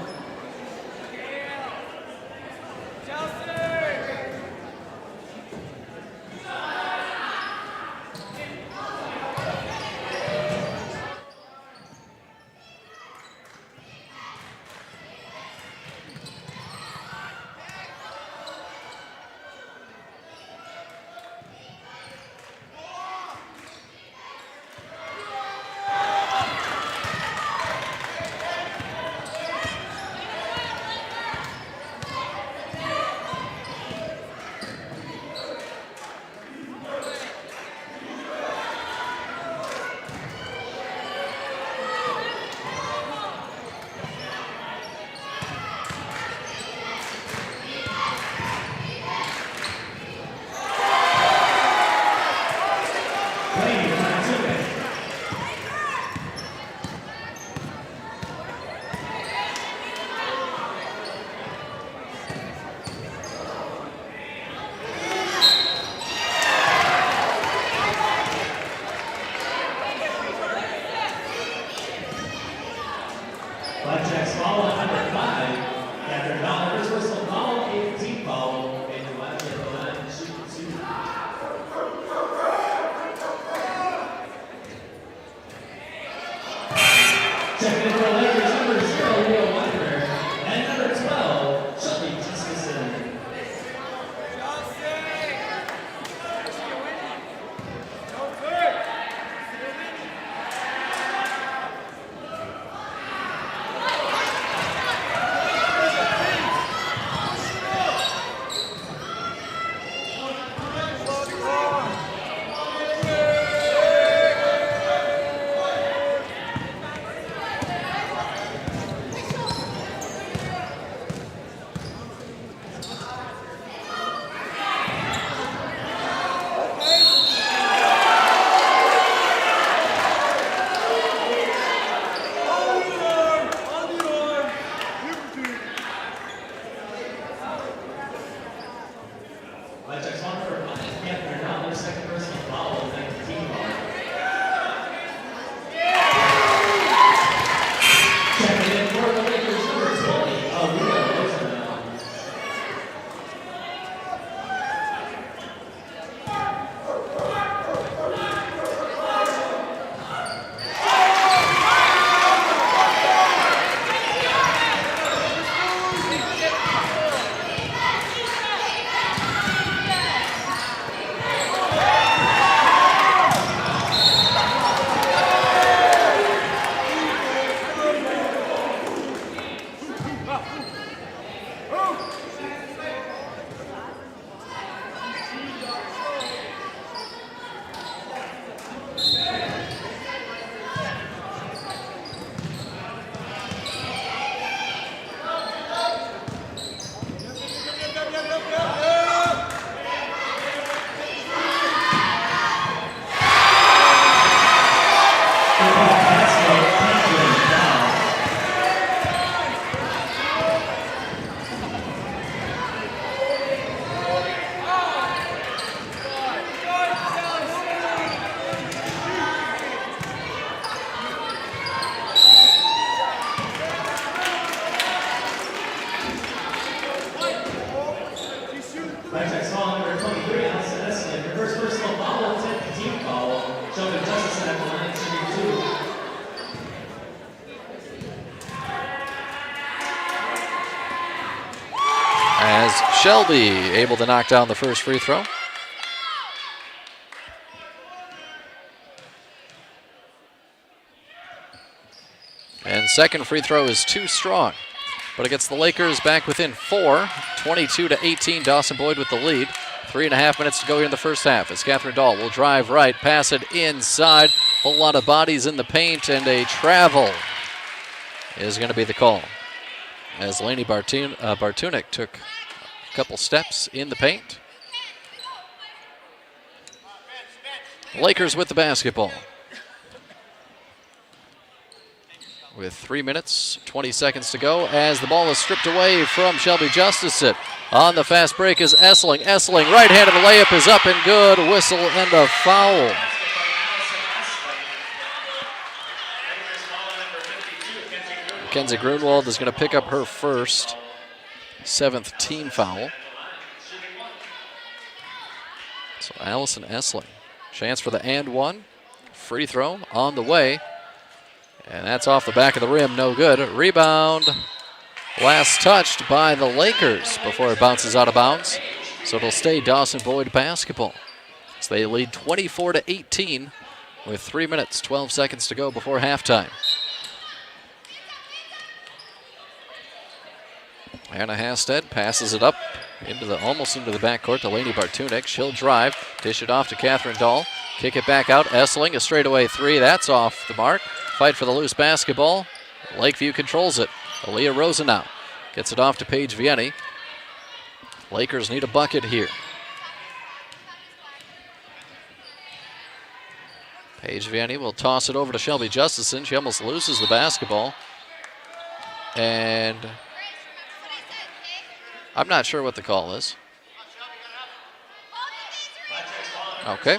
Blackjacks foul on number 5. After Dollar's whistle foul, 18 foul. And Lodge at the line, shooting 2. Checking in for the Lakers, number 0, Leo Wonder. And number 12, Shelby Tuscalson. Blackjacks on for 5. After Dollar's second personal foul, 19 foul. Checking in for the Lakers, number 20, Aliyah Rosenbaum. Shelby able to knock down the first free throw. And second free throw is too strong, but it gets the Lakers back within 4, 22-18. Dawson-Boyd with the lead. 3.5 minutes to go here in the first half as Catherine Dahl will drive right, pass it inside. Whole lot of bodies in the paint, and a travel is going to be the call. As Lainey Bartunek took a couple steps in the paint. Lakers with the basketball. With 3 minutes, 20 seconds to go as the ball is stripped away from Shelby Justison. On the fast break is Essling. Essling, right-handed layup is up and good. Whistle and a foul. Mackenzie Grunwald is going to pick up her first, 7th team foul. So Allison Essling, chance for the and one. Free throw on the way. And that's off the back of the rim, no good. Rebound, last touched by the Lakers before it bounces out of bounds. So it'll stay Dawson-Boyd basketball. So they lead 24-18 with 3 minutes, 12 seconds to go before halftime. Anna Hasted passes it up almost into the backcourt to Lainey Bartunek. She'll drive, dish it off to Catherine Dahl. Kick it back out. Essling, a straightaway three. That's off the mark. Fight for the loose basketball. Lakeview controls it. Aaliyah Rosenau gets it off to Paige Vianney. Lakers need a bucket here. Paige Vianney will toss it over to Shelby Justison. She almost loses the basketball. And I'm not sure what the call is. Okay.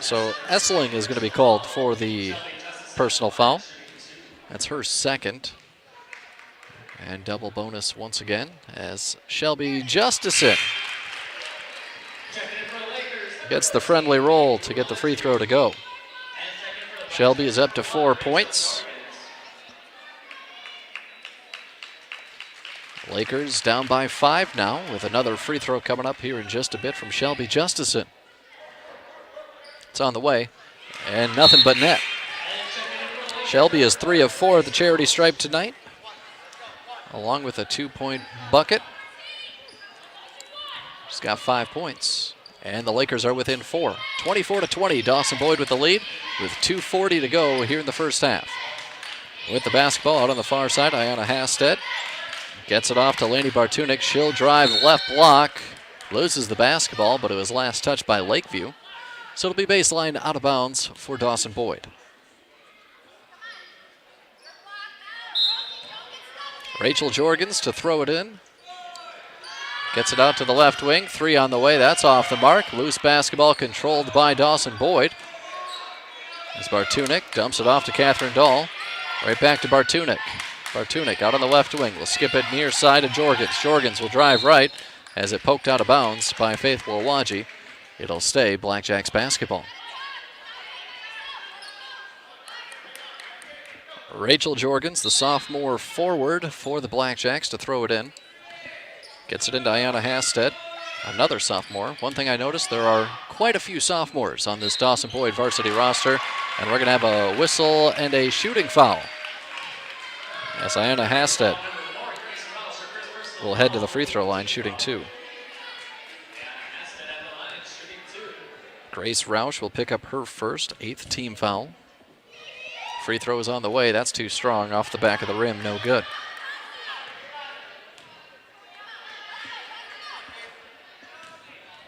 So Essling is going to be called for the personal foul. That's her second. And double bonus once again as Shelby Justison gets the friendly roll to get the free throw to go. Shelby is up to 4 points. Lakers down by 5 now with another free throw coming up here in just a bit from Shelby Justison. It's on the way and nothing but net. Shelby is 3 of 4 at the charity stripe tonight, along with a 2-point bucket. She's got 5 points, and the Lakers are within 4. 24-20, Dawson-Boyd with the lead, with 2:40 to go here in the first half. With the basketball out on the far side, Ayanna Hasted gets it off to Lainey Bartunek. She'll drive left block, loses the basketball, but it was last touched by Lakeview. So it'll be baseline out of bounds for Dawson-Boyd. Rachel Jorgens to throw it in. Gets it out to the left wing. 3 on the way. That's off the mark. Loose basketball controlled by Dawson-Boyd. As Bartunek dumps it off to Catherine Dahl. Right back to Bartunek. Bartunek out on the left wing. Will skip it near side to Jorgens. Jorgens will drive right as it poked out of bounds by Faithful Awaji. It'll stay Blackjacks basketball. Rachel Jorgens, the sophomore forward for the Blackjacks, to throw it in. Gets it into Ayanna Hasted, another sophomore. One thing I noticed, there are quite a few sophomores on this Dawson-Boyd varsity roster, and we're going to have a whistle and a shooting foul. As Ayanna Hasted will head to the free throw line, shooting 2. Grace Roush will pick up her first, 8th team foul. Free throw is on the way. That's too strong. Off the back of the rim. No good.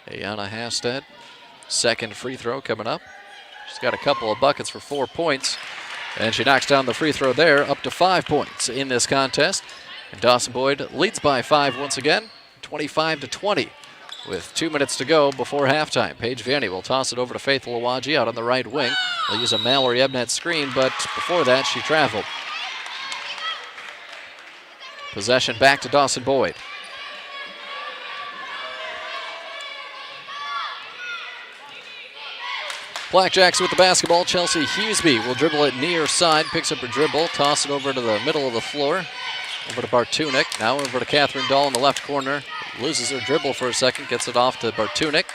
Ayanna Hasted, second free throw coming up. She's got a couple of buckets for 4 points. And she knocks down the free throw there, up to 5 points in this contest. And Dawson-Boyd leads by 5 once again, 25-20. With 2 minutes to go before halftime. Paige Vianney will toss it over to Faithful Awaji out on the right wing. They'll use a Mallory Ebnet screen, but before that, she traveled. Possession back to Dawson-Boyd. Blackjacks with the basketball. Chelsea Hughesby will dribble it near side, picks up her dribble, toss it over to the middle of the floor. Over to Bartunek, now over to Catherine Dahl in the left corner. loses her dribble for a second, gets it off to Bartunik.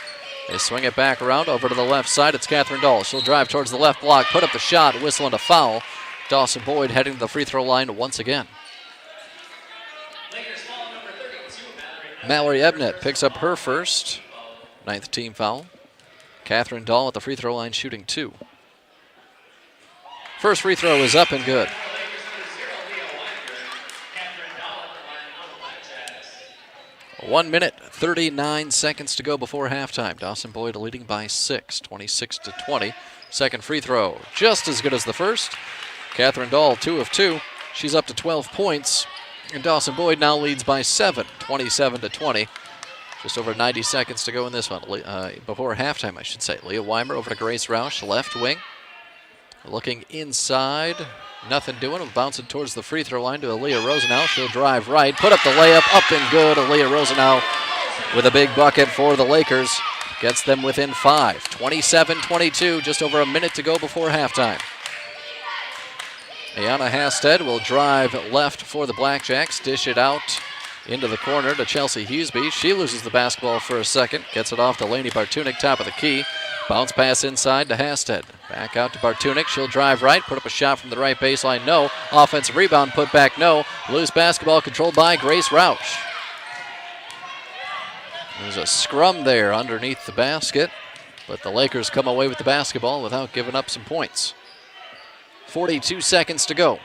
They swing it back around over to the left side. It's Catherine Dahl. She'll drive towards the left block, put up the shot, whistle and a foul. Dawson-Boyd heading to the free throw line once again. Mallory Ebnett picks up her first, 9th team foul. Catherine Dahl at the free throw line shooting 2. First free throw is up and good. 1 minute, 39 seconds to go before halftime. Dawson-Boyd leading by 6, 26-20. Second free throw, just as good as the first. Catherine Dahl, 2 of 2. She's up to 12 points. And Dawson-Boyd now leads by 7, 27-20. Just over 90 seconds to go in this one. Before halftime, I should say. Leah Weimer over to Grace Roush, left wing. Looking inside. Nothing doing. Bouncing towards the free throw line to Aaliyah Rosenau. She'll drive right. Put up the layup. Up and good. Aaliyah Rosenau with a big bucket for the Lakers. Gets them within 5. 27-22. Just over a minute to go before halftime. Ayana Hasted will drive left for the Blackjacks. Dish it out into the corner to Chelsea Hughesby. She loses the basketball for a second. Gets it off to Lainey Bartunik, top of the key. Bounce pass inside to Hasted. Back out to Bartunik. She'll drive right. Put up a shot from the right baseline. No. Offensive rebound put back. No. Loose basketball controlled by Grace Roush. There's a scrum there underneath the basket. But the Lakers come away with the basketball without giving up some points. 42 seconds to go.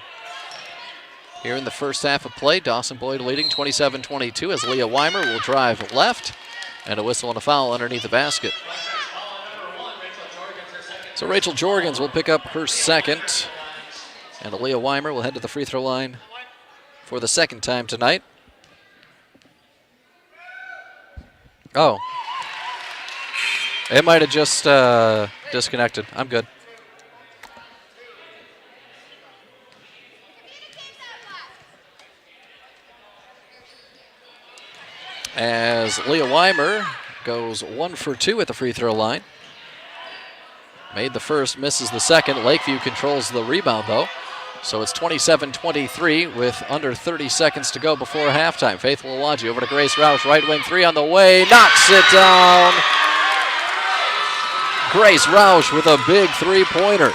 Here in the first half of play, Dawson-Boyd leading 27-22 as Leah Weimer will drive left. And a whistle and a foul underneath the basket. So Rachel Jorgens will pick up her second. And Aaliyah Weimer will head to the free throw line for the second time tonight. Oh. It might have just disconnected. I'm good. As Leah Weimer goes 1 for 2 at the free throw line. Made the first, misses the second. Lakeview controls the rebound, though. So it's 27-23 with under 30 seconds to go before halftime. Faithful Awaji over to Grace Roush. Right wing 3 on the way. Knocks it down. Grace Roush with a big three-pointer.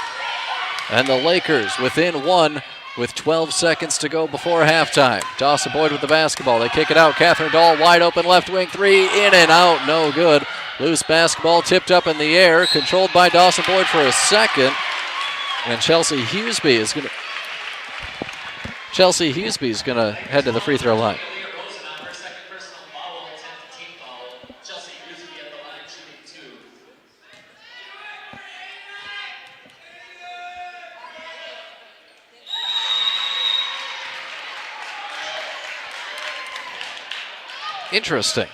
And the Lakers within 1 with 12 seconds to go before halftime. Dawson-Boyd with the basketball. They kick it out. Catherine Dahl wide open left wing 3. In and out. No good. Loose basketball tipped up in the air. Controlled by Dawson-Boyd for a second. And Chelsea Hughesby is going to head to the free throw line. Interesting.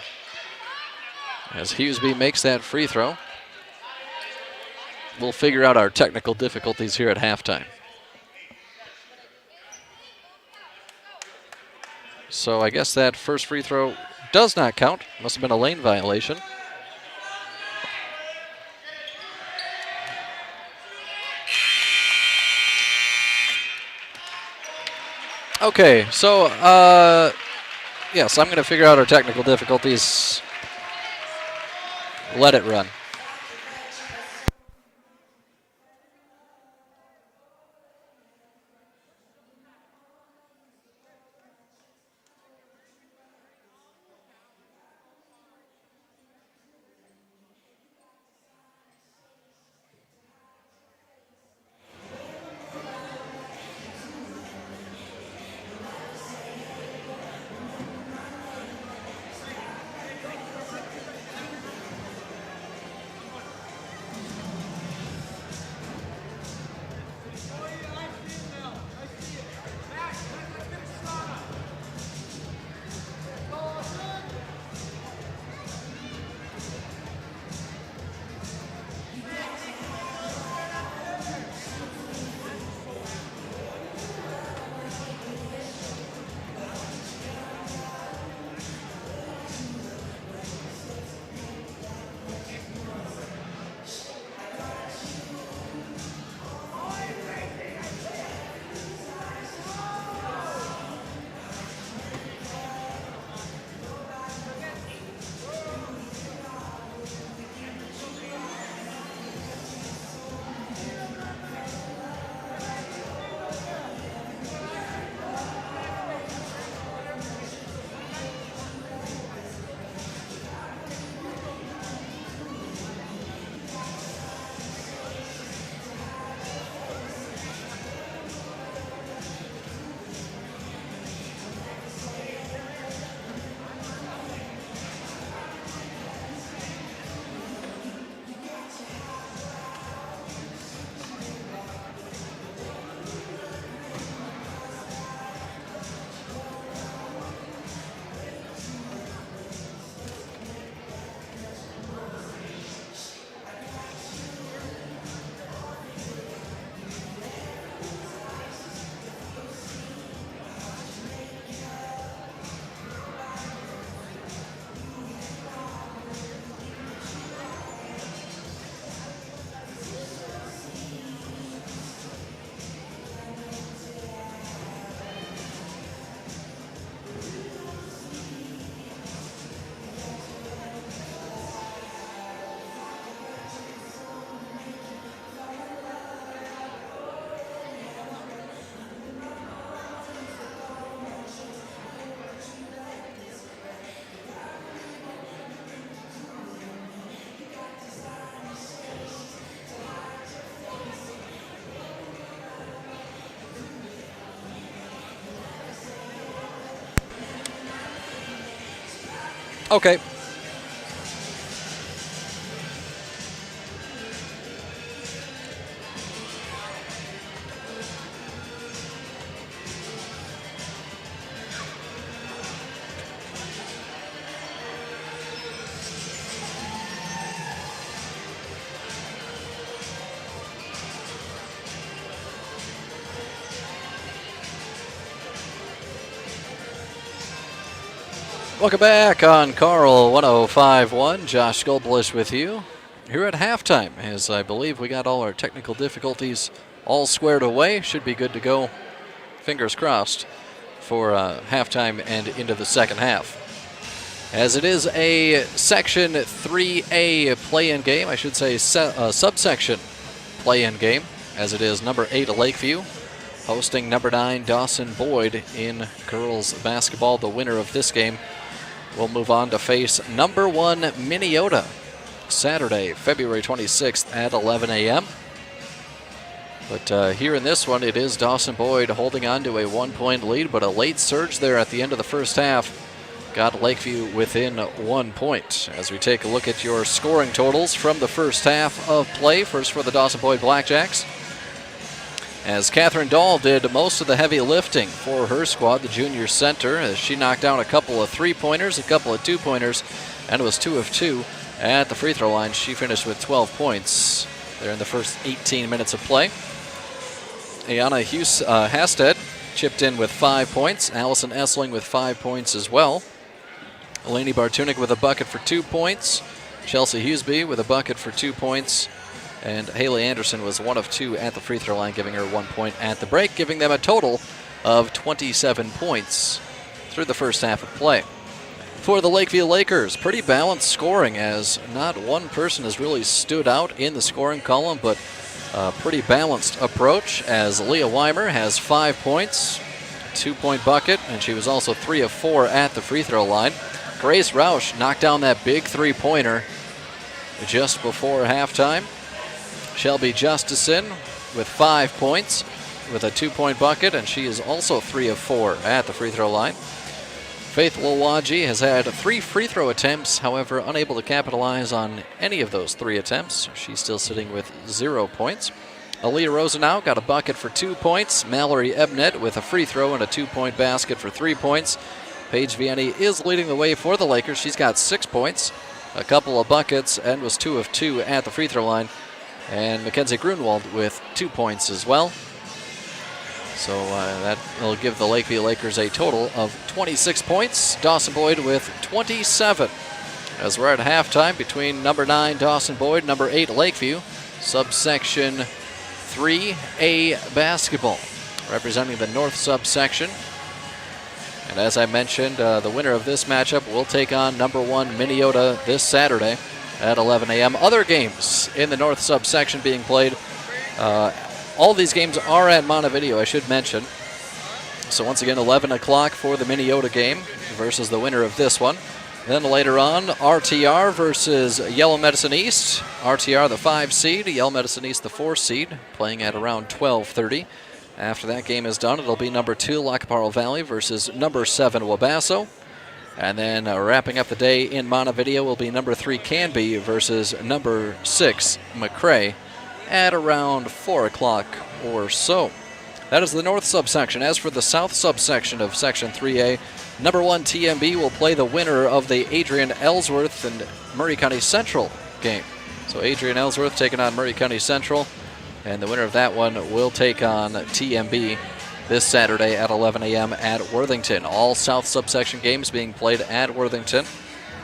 As Hughesby makes that free throw, we'll figure out our technical difficulties here at halftime. So I guess that first free throw does not count. Must have been a lane violation. Okay, so yes, I'm going to figure out our technical difficulties. Let it run. Okay. Welcome back on Carl 105.1. Josh Goldblish with you here at halftime, as I believe we got all our technical difficulties all squared away. Should be good to go, fingers crossed, for halftime and into the second half. As it is a Section 3A play-in game, I should say subsection play-in game, as it is number 8 Lakeview hosting number 9 Dawson-Boyd in girls basketball. The winner of this game will move on to face number 1 Minneota Saturday, February 26th at 11 a.m. But here in this one, it is Dawson-Boyd holding on to a 1-point lead, but a late surge there at the end of the first half got Lakeview within 1 point. As we take a look at your scoring totals from the first half of play, first for the Dawson-Boyd Blackjacks, as Catherine Dahl did most of the heavy lifting for her squad, the junior center, as she knocked down a couple of three-pointers, a couple of two-pointers, and was 2 of 2 at the free throw line. She finished with 12 points there in the first 18 minutes of play. Ayana Hasted chipped in with 5 points. Allison Essling with 5 points as well. Eleni Bartunik with a bucket for 2 points. Chelsea Hughesby with a bucket for 2 points. And Haley Anderson was 1 of 2 at the free throw line, giving her 1 point at the break, giving them a total of 27 points through the first half of play. For the Lakeview Lakers, pretty balanced scoring, as not one person has really stood out in the scoring column, but a pretty balanced approach, as Leah Weimer has 5 points, 2-point bucket, and she was also 3 of 4 at the free throw line. Grace Roush knocked down that big three-pointer just before halftime. Shelby Justison with 5 points with a 2-point bucket, and she is also 3 of 4 at the free throw line. Faith Lilwaji has had 3 free throw attempts, however unable to capitalize on any of those 3 attempts. She's still sitting with 0 points. Aaliyah Rosenau got a bucket for 2 points. Mallory Ebnet with a free throw and a 2-point basket for 3 points. Paige Vianney is leading the way for the Lakers. She's got 6 points, a couple of buckets, and was 2 of 2 at the free throw line. And Mackenzie Grunwald with 2 points as well. So that will give the Lakeview Lakers a total of 26 points. Dawson-Boyd with 27. As we're at halftime between number 9 Dawson-Boyd, number 8 Lakeview, subsection 3A basketball, representing the north subsection. And as I mentioned, the winner of this matchup will take on number 1 Minneota this Saturday at 11 a.m. Other games in the north subsection being played. All these games are at Montevideo, I should mention. So once again, 11 o'clock for the Minneota game versus the winner of this one. Then later on, RTR versus Yellow Medicine East. RTR the 5 seed, Yellow Medicine East the 4 seed, playing at around 12:30. After that game is done, it'll be number 2 Lacaparo Valley versus number 7 Wabasso. And then wrapping up the day in Montevideo will be number 3 Canby versus number 6 McRae at around 4 o'clock or so. That is the north subsection. As for the south subsection of Section 3A, number 1 TMB will play the winner of the Adrian Ellsworth and Murray County Central game. So Adrian Ellsworth taking on Murray County Central, and the winner of that one will take on TMB this Saturday at 11 a.m. at Worthington. All south subsection games being played at Worthington.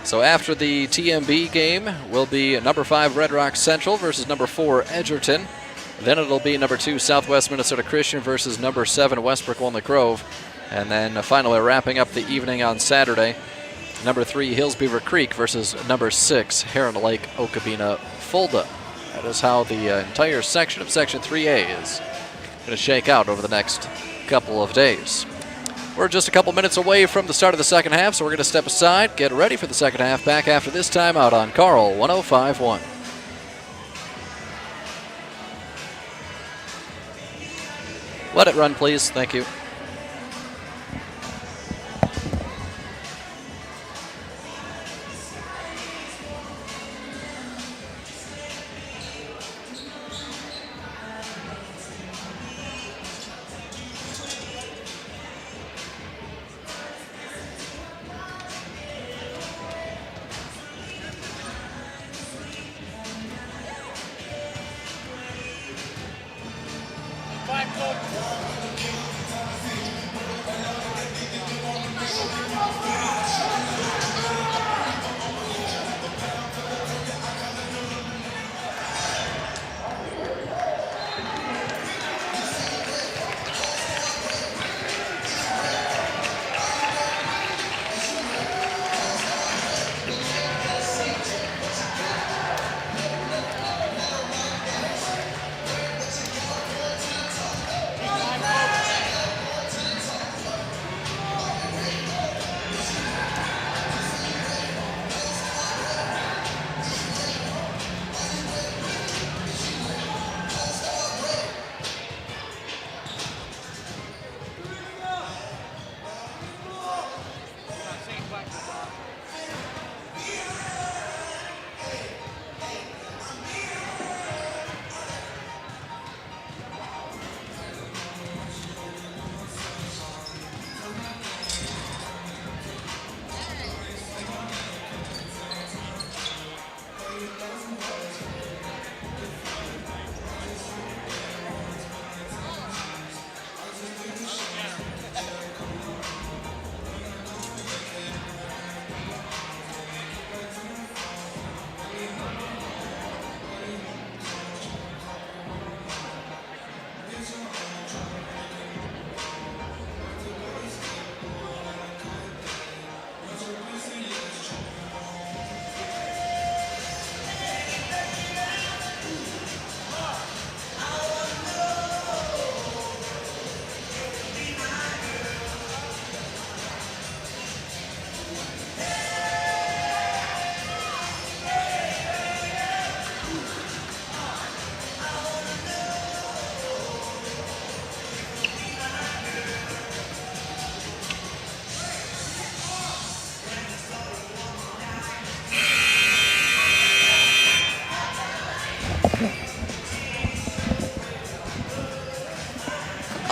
So after the TMB game will be number 5 Red Rock Central versus number 4 Edgerton. Then it'll be number 2 Southwest Minnesota Christian versus number 7 Westbrook Walnut Grove. And then finally wrapping up the evening on Saturday, number 3 Hills Beaver Creek versus number 6 Heron Lake Okabena Fulda. That is how the entire section of Section 3A is going to shake out over the next couple of days. We're just a couple minutes away from the start of the second half, so we're going to step aside, get ready for the second half, back after this timeout on Carl 105.1. Let it run, please. Thank you.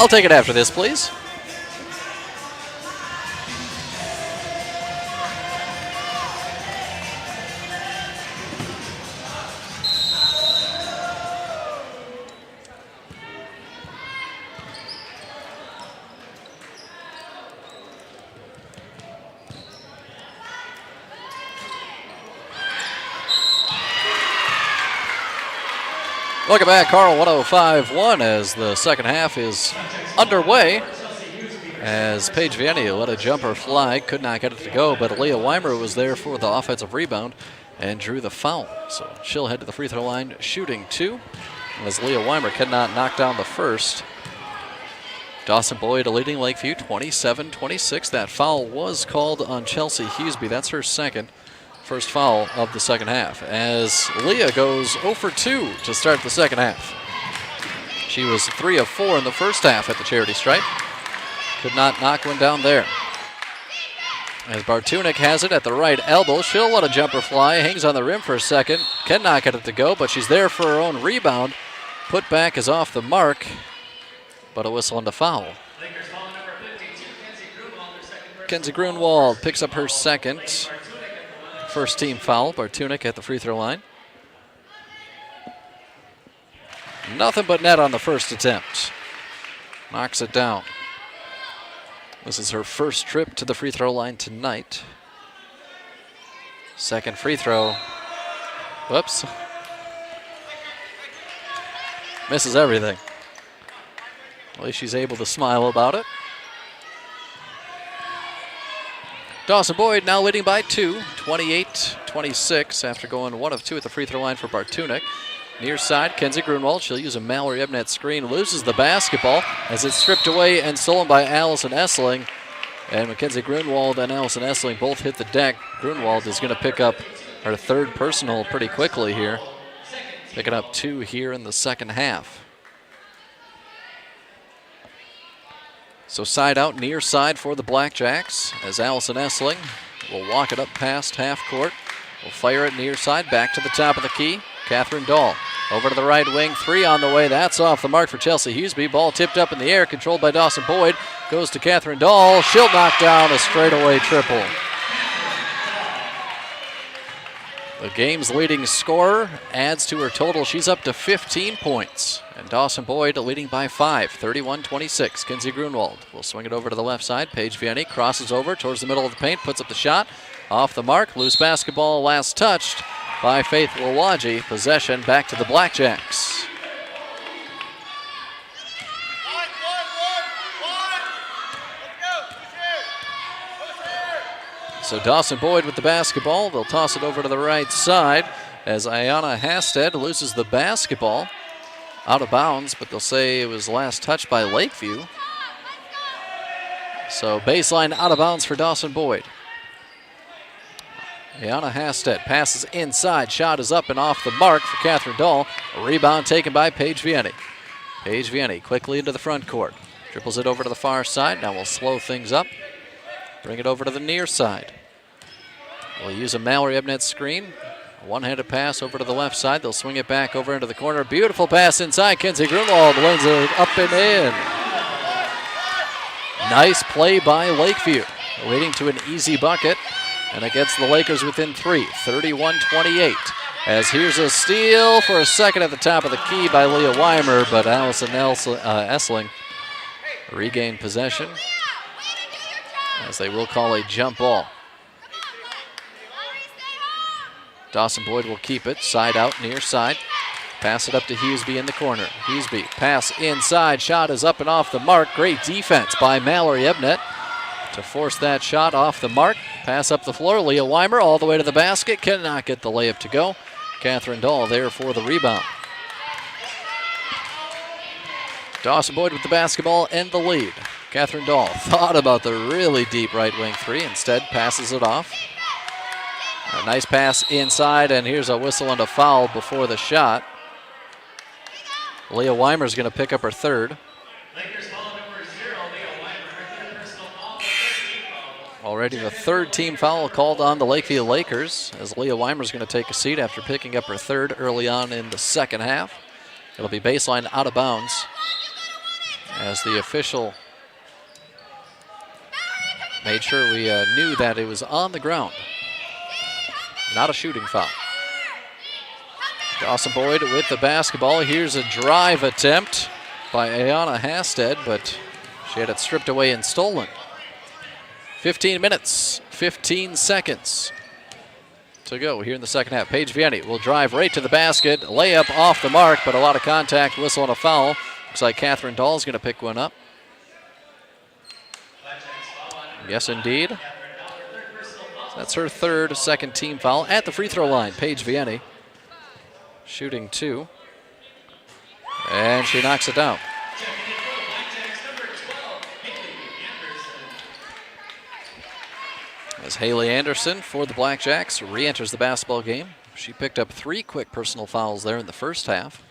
I'll take it after this, please. Welcome back, Carl. 105-1 as the second half is underway. As Paige Vianney let a jumper fly, could not get it to go, but Leah Weimer was there for the offensive rebound and drew the foul. So she'll head to the free throw line shooting 2, as Leah Weimer cannot knock down the first. Dawson-Boyd leading Lakeview 27-26. That foul was called on Chelsea Hughesby. That's her first foul of the second half, as Leah goes 0 for 2 to start the second half. She was 3 of 4 in the first half at the charity stripe. Could not knock one down there. As Bartunek has it at the right elbow, she'll let a jumper fly, hangs on the rim for a second, cannot get it to go, but she's there for her own rebound. Put back is off the mark, but a whistle on the foul. Kenzie Grunwald picks up her second. First team foul. Bartunek at the free throw line. Nothing but net on the first attempt. Knocks it down. This is her first trip to the free throw line tonight. Second free throw. Whoops. Misses everything. At least she's able to smile about it. Dawson-Boyd now leading by 2, 28-26 after going 1 of 2 at the free throw line for Bartunek. Near side, Kenzie Grunwald. She'll use a Mallory Ebnet screen. Loses the basketball as it's stripped away and stolen by Allison Essling. And Mackenzie Grunwald and Allison Essling both hit the deck. Grunwald is going to pick up her third personal pretty quickly here. Picking up 2 here in the second half. So side out, near side for the Blackjacks as Allison Essling will walk it up past half court. Will fire it near side, back to the top of the key. Catherine Dahl over to the right wing, 3 on the way. That's off the mark for Chelsea Hughesby. Ball tipped up in the air, controlled by Dawson-Boyd. Goes to Catherine Dahl. She'll knock down a straightaway triple. The game's leading scorer adds to her total. She's up to 15 points. And Dawson-Boyd leading by 5, 31-26. Kinsey Grunwald will swing it over to the left side. Paige Vianney crosses over towards the middle of the paint, puts up the shot. Off the mark, loose basketball, last touched by Faith Lawaji. Possession back to the Blackjacks. So Dawson-Boyd with the basketball. They'll toss it over to the right side as Ayana Hasted loses the basketball. Out of bounds, but they'll say it was last touched by Lakeview. So baseline out of bounds for Dawson-Boyd. Ayana Hasted passes inside. Shot is up and off the mark for Catherine Dahl. A rebound taken by Paige Vianney. Paige Vianney quickly into the front court. Dribbles it over to the far side. Now we'll slow things up. Bring it over to the near side. We'll use a Mallory Ebnet screen. A one-handed pass over to the left side. They'll swing it back over into the corner. Beautiful pass inside. Kinsey Grunwald wins it up and in. Nice play by Lakeview, leading to an easy bucket. And it gets the Lakers within 3, 31-28. As here's a steal for a second at the top of the key by Leah Weimer, but Allison Essling regained possession, as they will call a jump ball. Dawson-Boyd will keep it, side out, near side. Pass it up to Hughesby in the corner. Hughesby, pass inside, shot is up and off the mark. Great defense by Mallory Ebnet to force that shot off the mark. Pass up the floor, Leah Weimer all the way to the basket, cannot get the layup to go. Catherine Dahl there for the rebound. Dawson-Boyd with the basketball and the lead. Catherine Dahl thought about the really deep right wing three, instead passes it off. A nice pass inside, and here's a whistle and a foul before the shot. Leah Weimer's going to pick up her third. Already the third team foul called on the Lakeview Lakers, as Leah Weimer's going to take a seat after picking up her third early on in the second half. It'll be baseline out of bounds, as the official made sure we knew that it was on the ground. Not a shooting foul. Dawson-Boyd with the basketball. Here's a drive attempt by Ayana Hasted, but she had it stripped away and stolen. 15 minutes, 15 seconds to go here in the second half. Paige Vianney will drive right to the basket. Layup off the mark, but a lot of contact, whistle and a foul. Looks like Catherine Dahl's going to pick one up. Yes, indeed. That's her third second team foul at the free throw line. Paige Vianney shooting 2. And she knocks it down. As Haley Anderson for the Blackjacks re-enters the basketball game. She picked up 3 quick personal fouls there in the first half.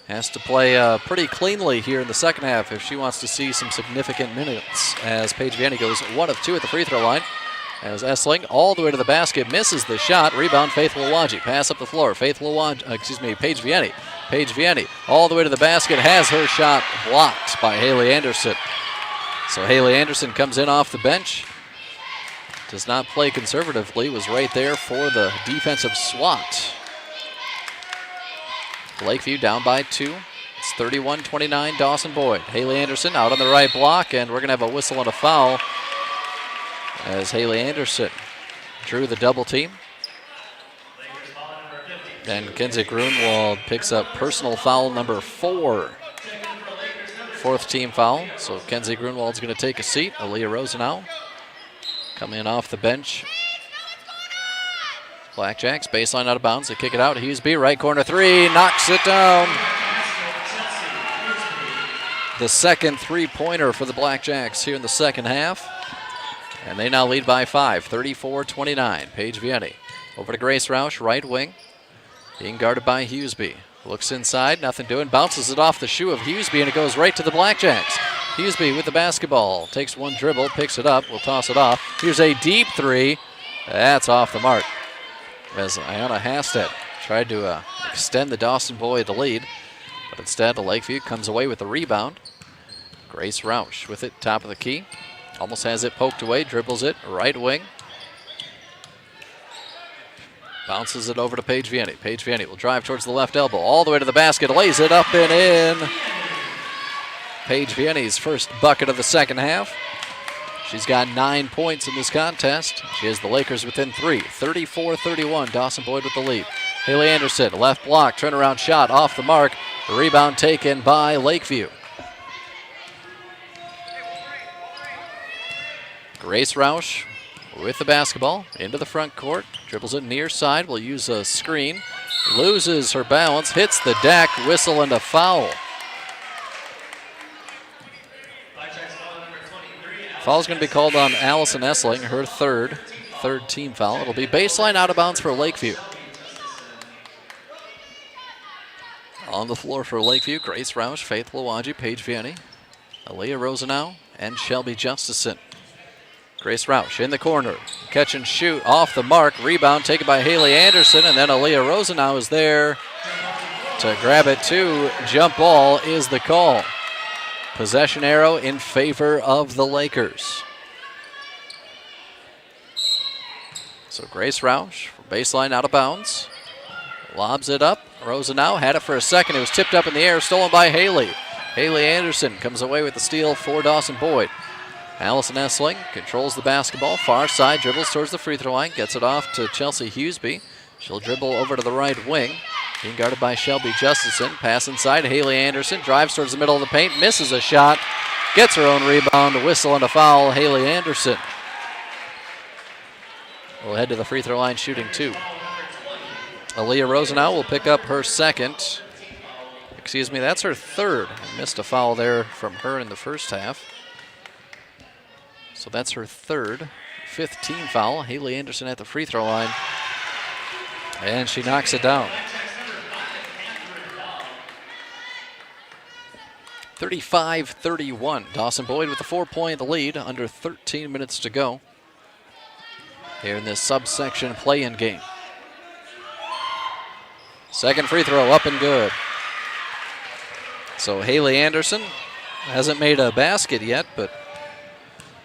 Has to play pretty cleanly here in the second half if she wants to see some significant minutes, as Paige Vianney goes 1 of 2 at the free throw line. As Essling all the way to the basket, misses the shot. Rebound, Faith Lawaji. Pass up the floor. Paige Vianney. Paige Vianney all the way to the basket, has her shot blocked by Haley Anderson. So Haley Anderson comes in off the bench. Does not play conservatively, was right there for the defensive SWAT. Lakeview down by 2. It's 31-29 Dawson-Boyd. Haley Anderson out on the right block, and we're going to have a whistle and a foul as Haley Anderson drew the double team. And Kinsey Grunwald picks up personal foul number 4. 4th team foul. So Kinsey Grunwald's going to take a seat. Aaliyah Rosenau coming in off the bench. Blackjacks, baseline out of bounds. They kick it out. Hughesby, right corner 3, knocks it down. The second 3-pointer for the Blackjacks here in the second half. And they now lead by 5, 34-29. Paige Vianney over to Grace Roush, right wing. Being guarded by Hughesby. Looks inside, nothing doing. Bounces it off the shoe of Hughesby, and it goes right to the Blackjacks. Hughesby with the basketball. Takes one dribble, picks it up. We'll toss it off. Here's a deep 3. That's off the mark, as Ayana Hasted tried to extend the Dawson-Boyd lead, but instead Lakeview comes away with the rebound. Grace Roush with it, top of the key. Almost has it poked away, dribbles it, right wing. Bounces it over to Paige Vianney. Paige Vianney will drive towards the left elbow, all the way to the basket, lays it up and in. Paige Vianney's first bucket of the second half. She's got 9 points in this contest. She has the Lakers within 3. 34-31, Dawson-Boyd with the lead. Haley Anderson, left block, turnaround shot off the mark. Rebound taken by Lakeview. Grace Roush with the basketball into the front court. Dribbles it near side, will use a screen. Loses her balance, hits the deck, whistle and a foul. Foul's going to be called on Allison Essling, her third team foul. It'll be baseline out of bounds for Lakeview. On the floor for Lakeview, Grace Roush, Faith Lawaji, Paige Vianney, Aaliyah Rosenau, and Shelby Justison. Grace Roush in the corner, catch and shoot off the mark, rebound taken by Haley Anderson, and then Aaliyah Rosenau is there to grab it too. Jump ball is the call. Possession arrow in favor of the Lakers. So Grace Roush, baseline out of bounds, lobs it up. Rosenau had it for a second. It was tipped up in the air, stolen by Haley. Haley Anderson comes away with the steal for Dawson-Boyd. Allison Essling controls the basketball, far side, dribbles towards the free throw line, gets it off to Chelsea Hughesby. She'll dribble over to the right wing, being guarded by Shelby Justison. Pass inside, Haley Anderson drives towards the middle of the paint, misses a shot, gets her own rebound, a whistle and a foul. Haley Anderson will head to the free throw line shooting 2. Aaliyah Rosenau will pick up her second. Excuse me, that's her third. Missed a foul there from her in the first half. So that's her fifth team foul. Haley Anderson at the free throw line. And she knocks it down. 35-31. Dawson-Boyd with the 4-point lead, under 13 minutes to go here in this subsection play-in game. Second free throw up and good. So Haley Anderson hasn't made a basket yet, but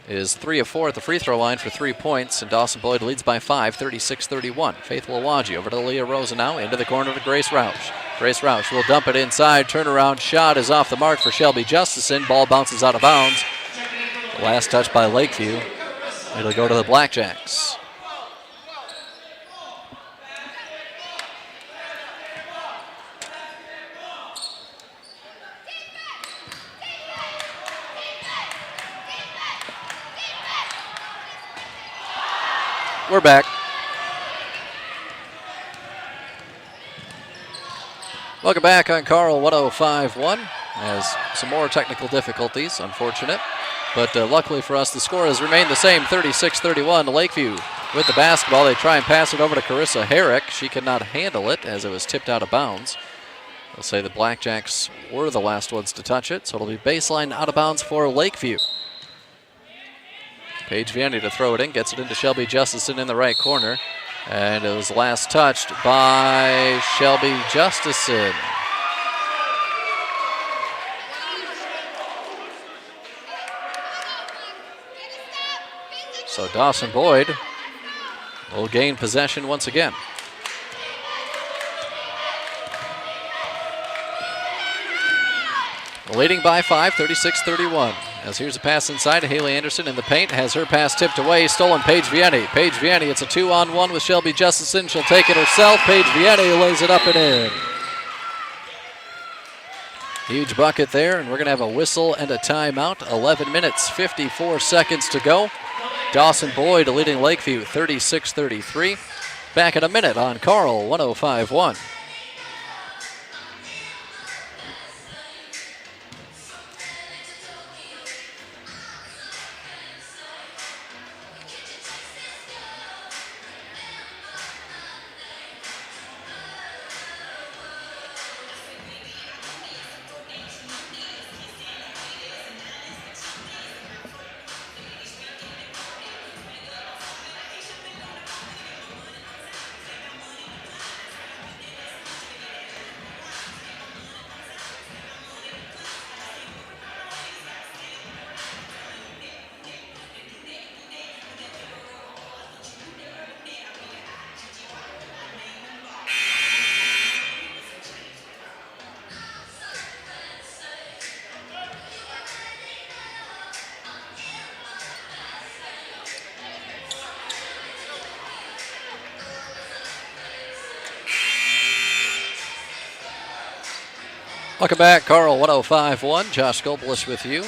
is 3 of 4 at the free throw line for 3 points, and Dawson-Boyd leads by 5, 36-31. Faith Lawaji over to Leah Rosenau, into the corner to Grace Roush. Grace Roush will dump it inside. Turnaround shot is off the mark for Shelby Justison. Ball bounces out of bounds. Last touch by Lakeview. It'll go to the Blackjacks. We're back. Welcome back on Carl 105.1. Has some more technical difficulties, unfortunate. But luckily for us, the score has remained the same, 36-31. Lakeview with the basketball. They try and pass it over to Carissa Herrick. She could not handle it as it was tipped out of bounds. They'll say the Blackjacks were the last ones to touch it, so it'll be baseline out of bounds for Lakeview. Paige Vianney to throw it in, gets it into Shelby Justison in the right corner. And it was last touched by Shelby Justison. So Dawson-Boyd will gain possession once again. Leading by 5, 36-31. As here's a pass inside to Haley Anderson in the paint. Has her pass tipped away, stolen Paige Vianney. Paige Vianney, it's a 2-on-1 with Shelby Justison. She'll take it herself. Paige Vianney lays it up and in. Huge bucket there, and we're going to have a whistle and a timeout. 11 minutes, 54 seconds to go. Dawson-Boyd leading Lakeview 36-33. Back in a minute on Carl 105.1. Welcome back, Carl. 105.1. Josh Goldblush with you.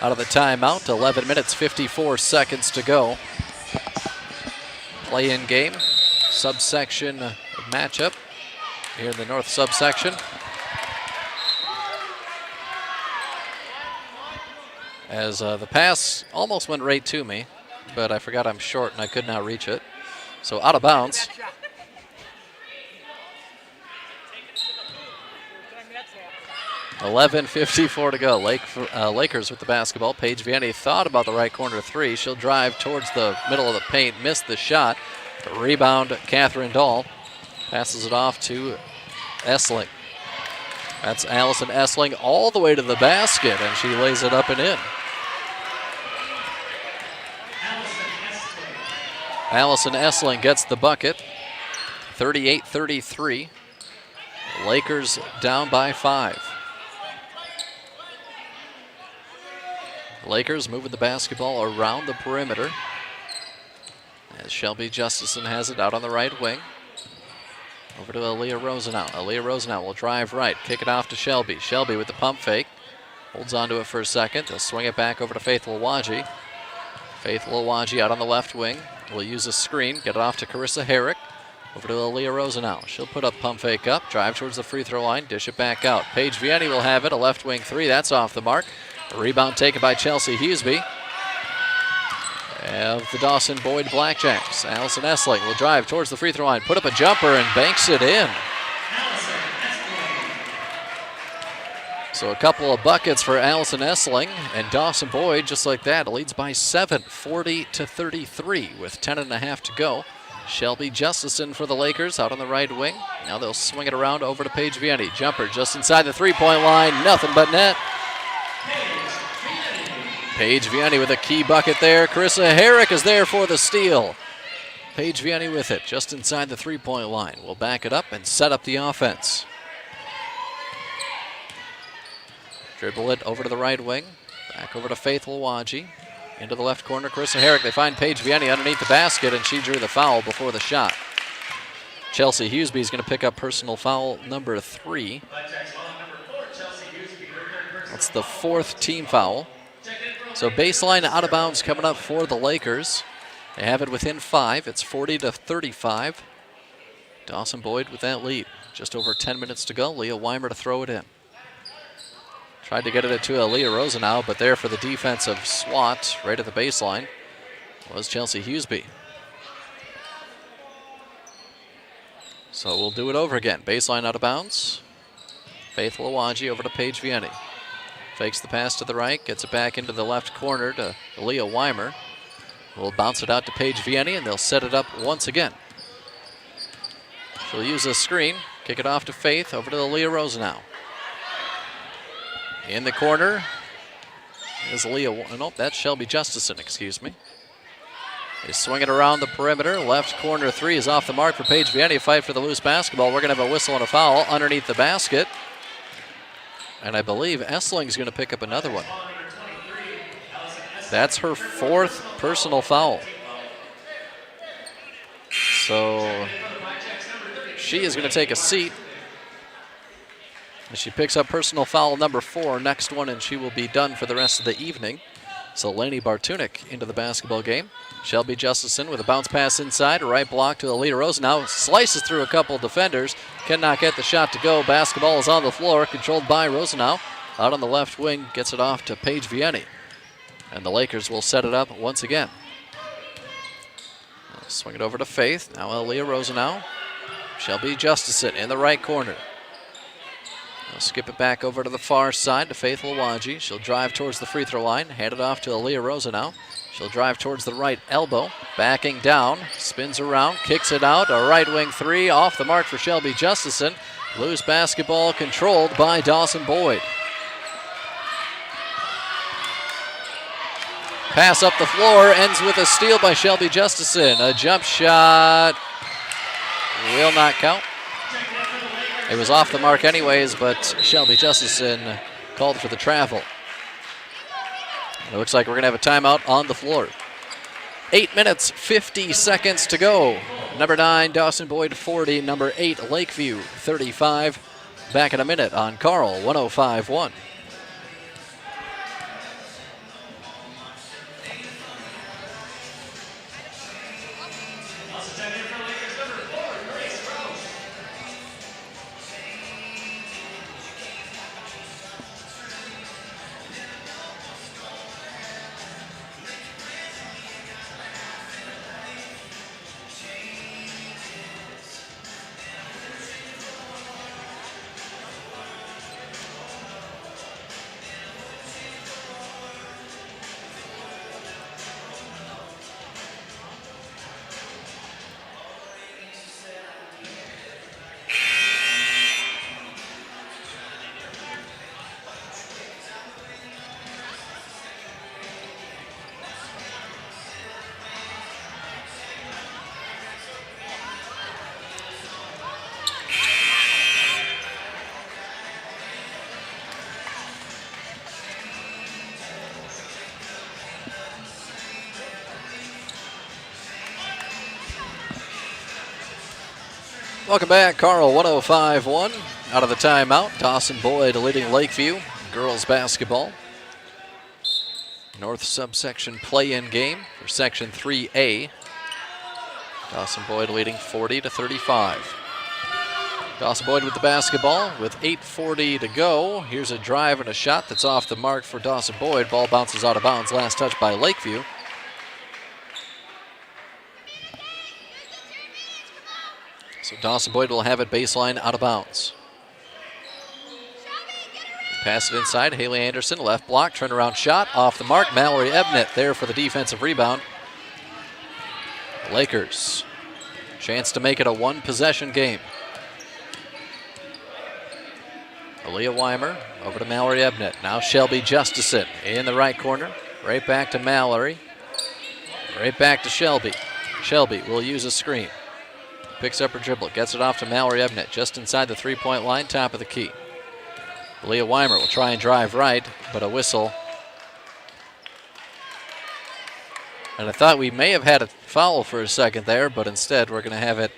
Out of the timeout, 11 minutes, 54 seconds to go. Play-in game, subsection matchup here in the north subsection. As the pass almost went right to me, but I forgot I'm short and I could not reach it. So out of bounds. $11:54 to go. Lakers with the basketball. Paige Vianney thought about the right corner three. She'll drive towards the middle of the paint, missed the shot. Rebound, Catherine Dahl. Passes it off to Essling. That's Allison Essling all the way to the basket, and she lays it up and in. Allison Essling gets the bucket. 38-33. Lakers down by 5. Lakers moving the basketball around the perimeter. As Shelby Justison has it out on the right wing. Over to Aaliyah Rosenau. Aaliyah Rosenau will drive right, kick it off to Shelby. Shelby with the pump fake. Holds onto it for a second. They'll swing it back over to Faith Lawaji. Faith Lawaji out on the left wing. Will use a screen, get it off to Carissa Herrick. Over to Aaliyah Rosenau. She'll put up pump fake up, drive towards the free throw line, dish it back out. Paige Vianney will have it, a left wing three. That's off the mark. A rebound taken by Chelsea Huseby of the Dawson-Boyd Blackjacks. Allison Essling will drive towards the free throw line, put up a jumper and banks it in. So a couple of buckets for Allison Essling, and Dawson-Boyd, just like that, leads by 7, 40-33 with 10.5 to go. Shelby Justison for the Lakers out on the right wing. Now they'll swing it around over to Paige Vianney. Jumper just inside the three-point line, nothing but net. Paige Vianney with a key bucket there. Carissa Herrick is there for the steal. Paige Vianney with it just inside the three-point line. We'll back it up and set up the offense. Dribble it over to the right wing. Back over to Faith Lawaji. Into the left corner, Carissa Herrick. They find Paige Vianney underneath the basket, and she drew the foul before the shot. Chelsea Huseby is going to pick up personal foul number 3. That's the 4th team foul. So baseline out of bounds coming up for the Lakers. They have it within 5. It's 40-35. Dawson-Boyd with that lead. Just over 10 minutes to go. Leah Weimer to throw it in. Tried to get it to Aaliyah Rosenau, but there for the defensive swat right at the baseline was Chelsea Huseby. So we'll do it over again. Baseline out of bounds. Faith Lawaji over to Paige Vianney. Fakes the pass to the right, gets it back into the left corner to Aaliyah Weimer. We'll bounce it out to Paige Vianney, and they'll set it up once again. She'll use a screen, kick it off to Faith, over to Aaliyah Rosenau. In the corner is Aaliyah, nope, that's Shelby Justison, excuse me. They swing it around the perimeter. Left corner three is off the mark for Paige Vianney. Fight for the loose basketball. We're going to have a whistle and a foul underneath the basket. And I believe Essling's going to pick up another one. That's her 4th personal foul. So she is going to take a seat. And she picks up personal foul number 4, next one, and she will be done for the rest of the evening. So Lainey Bartunik into the basketball game. Shelby Justison with a bounce pass inside, a right block to Aaliyah Rosenau. Slices through a couple defenders, cannot get the shot to go. Basketball is on the floor, controlled by Rosenau. Out on the left wing, gets it off to Paige Vianney. And the Lakers will set it up once again. Swing it over to Faith, now Aaliyah Rosenau. Shelby Justison in the right corner. They'll skip it back over to the far side to Faith Lawaji. She'll drive towards the free throw line, hand it off to Aaliyah Rosenau. She'll drive towards the right elbow, backing down, spins around, kicks it out. A right wing three off the mark for Shelby Justison. Loose basketball controlled by Dawson-Boyd. Pass up the floor, ends with a steal by Shelby Justison. A jump shot will not count. It was off the mark anyways, but Shelby Justison called for the travel. It looks like we're going to have a timeout on the floor. 8 minutes, 50 seconds to go. Number 9, Dawson-Boyd 40. Number 8, Lakeview 35. Back in a minute on Carl 105.1. Welcome back, Carl 105.1. Out of the timeout, Dawson-Boyd leading Lakeview. Girls basketball. North subsection play-in game for Section 3A. Dawson-Boyd leading 40-35. Dawson-Boyd with the basketball with 8:40 to go. Here's a drive and a shot that's off the mark for Dawson-Boyd. Ball bounces out of bounds. Last touch by Lakeview. So Dawson-Boyd will have it baseline out of bounds. Pass it inside. Haley Anderson, left block, turnaround shot, off the mark. Mallory Ebnett there for the defensive rebound. Lakers, chance to make it a one-possession game. Aaliyah Weimer over to Mallory Ebnett. Now Shelby Justison in the right corner. Right back to Mallory. Right back to Shelby. Shelby will use a screen. Picks up her dribble, gets it off to Mallory Ebnett just inside the three-point line, top of the key. Leah Weimer will try and drive right, but a whistle. And I thought we may have had a foul for a second there, but instead we're going to have it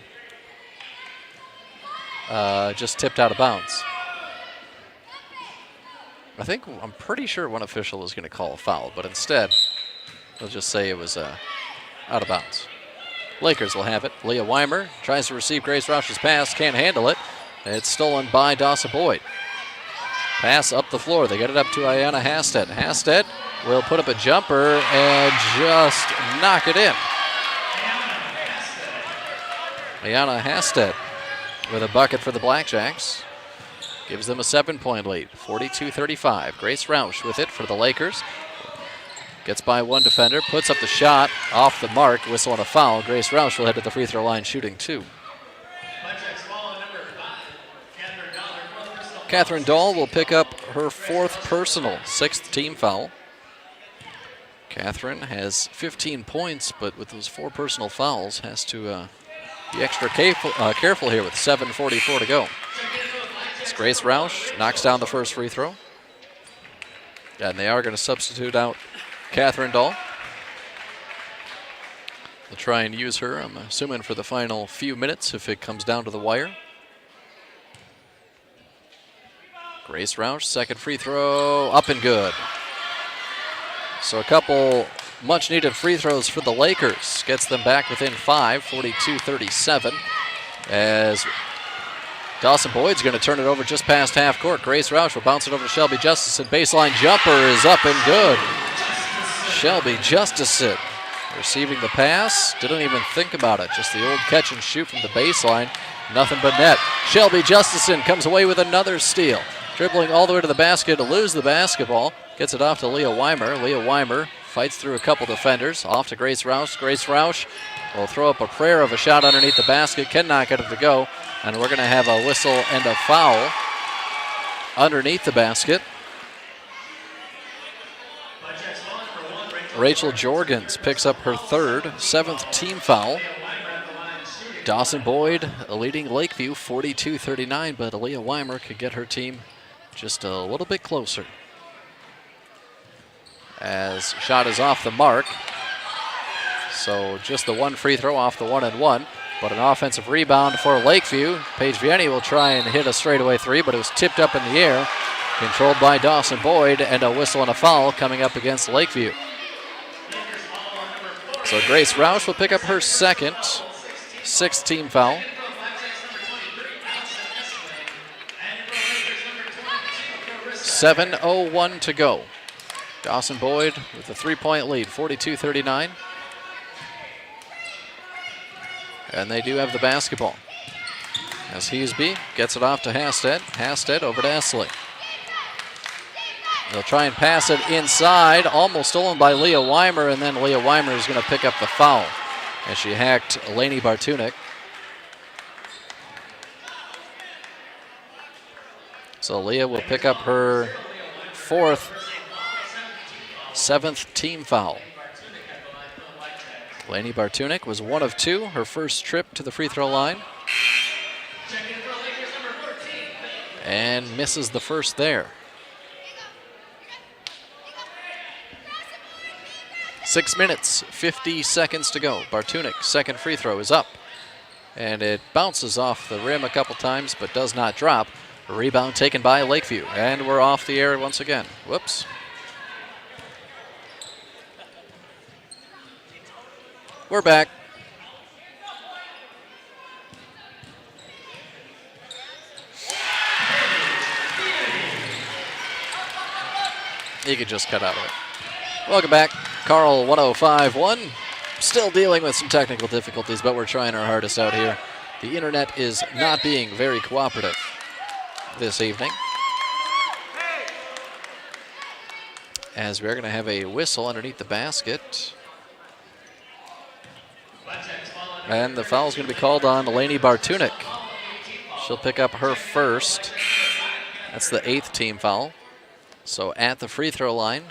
just tipped out of bounds. I'm pretty sure one official was going to call a foul, but instead they'll just say it was out of bounds. Lakers will have it. Leah Weimer tries to receive Grace Roush's pass, can't handle it. It's stolen by Dawson-Boyd. Pass up the floor. They get it up to Ayanna Hasted. Hasted will put up a jumper and just knock it in. Ayanna Hasted with a bucket for the Blackjacks. Gives them a 7-point lead, 42-35. Grace Roush with it for the Lakers. Gets by one defender, puts up the shot, off the mark, whistle on a foul. Grace Roush will head to the free throw line shooting two. Catherine Dahl will pick up her fourth personal, sixth team foul. Catherine has 15 points, but with those four personal fouls, has to be extra careful here with 7:44 to go. It's Grace Roush, knocks down the first free throw. And they are going to substitute out Catherine Dahl. They'll try and use her, I'm assuming, for the final few minutes if it comes down to the wire. Grace Roush, second free throw, up and good. So a couple much-needed free throws for the Lakers. Gets them back within 5, 42-37. As Dawson-Boyd's going to turn it over just past half court. Grace Roush will bounce it over to Shelby Justison. Baseline jumper is up and good. Shelby Justison receiving the pass. Didn't even think about it. Just the old catch and shoot from the baseline. Nothing but net. Shelby Justison comes away with another steal. Dribbling all the way to the basket to lose the basketball. Gets it off to Leah Weimer. Leah Weimer fights through a couple defenders. Off to Grace Roush. Grace Roush will throw up a prayer of a shot underneath the basket. Cannot get it to go. And we're going to have a whistle and a foul underneath the basket. Rachel Jorgens picks up her third, seventh team foul. Dawson-Boyd leading Lakeview 42-39, but Aaliyah Weimer could get her team just a little bit closer. As shot is off the mark. So just the one free throw off the 1-and-1. But an offensive rebound for Lakeview. Paige Vianney will try and hit a straightaway three, but it was tipped up in the air. Controlled by Dawson-Boyd, and a whistle and a foul coming up against Lakeview. So Grace Roush will pick up her second, sixth team foul. .7:01 to go. Dawson-Boyd with a 3-point lead, 42-39. And they do have the basketball. As Huseby gets it off to Hasted. Hasted over to Essling. They'll try and pass it inside, almost stolen by Leah Weimer, and then Leah Weimer is going to pick up the foul as she hacked Lainey Bartunik. So Leah will pick up her fourth, seventh team foul. Lainey Bartunik was 1 of 2, her first trip to the free throw line. And misses the first there. 6 minutes, 50 seconds to go. Bartunik, second free throw is up. And it bounces off the rim a couple times, but does not drop. A rebound taken by Lakeview. And we're off the air once again. Whoops. We're back. You could just cut out of it. Welcome back. Carl 105.1. Still dealing with some technical difficulties, but we're trying our hardest out here. The internet is not being very cooperative this evening, as we're going to have a whistle underneath the basket. And the foul is going to be called on Lainey Bartunik. She'll pick up her first. That's the 8th team foul. So at the free throw line,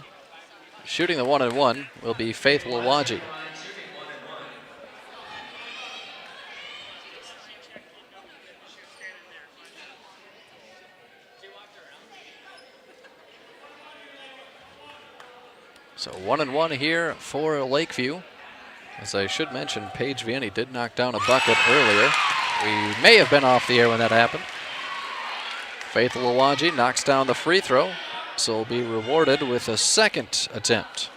shooting the 1-and-1 will be Faith Lawaji. So 1-and-1 here for Lakeview. As I should mention, Paige Vianney did knock down a bucket earlier. We may have been off the air when that happened. Faith Lawaji knocks down the free throw, so will be rewarded with a second attempt.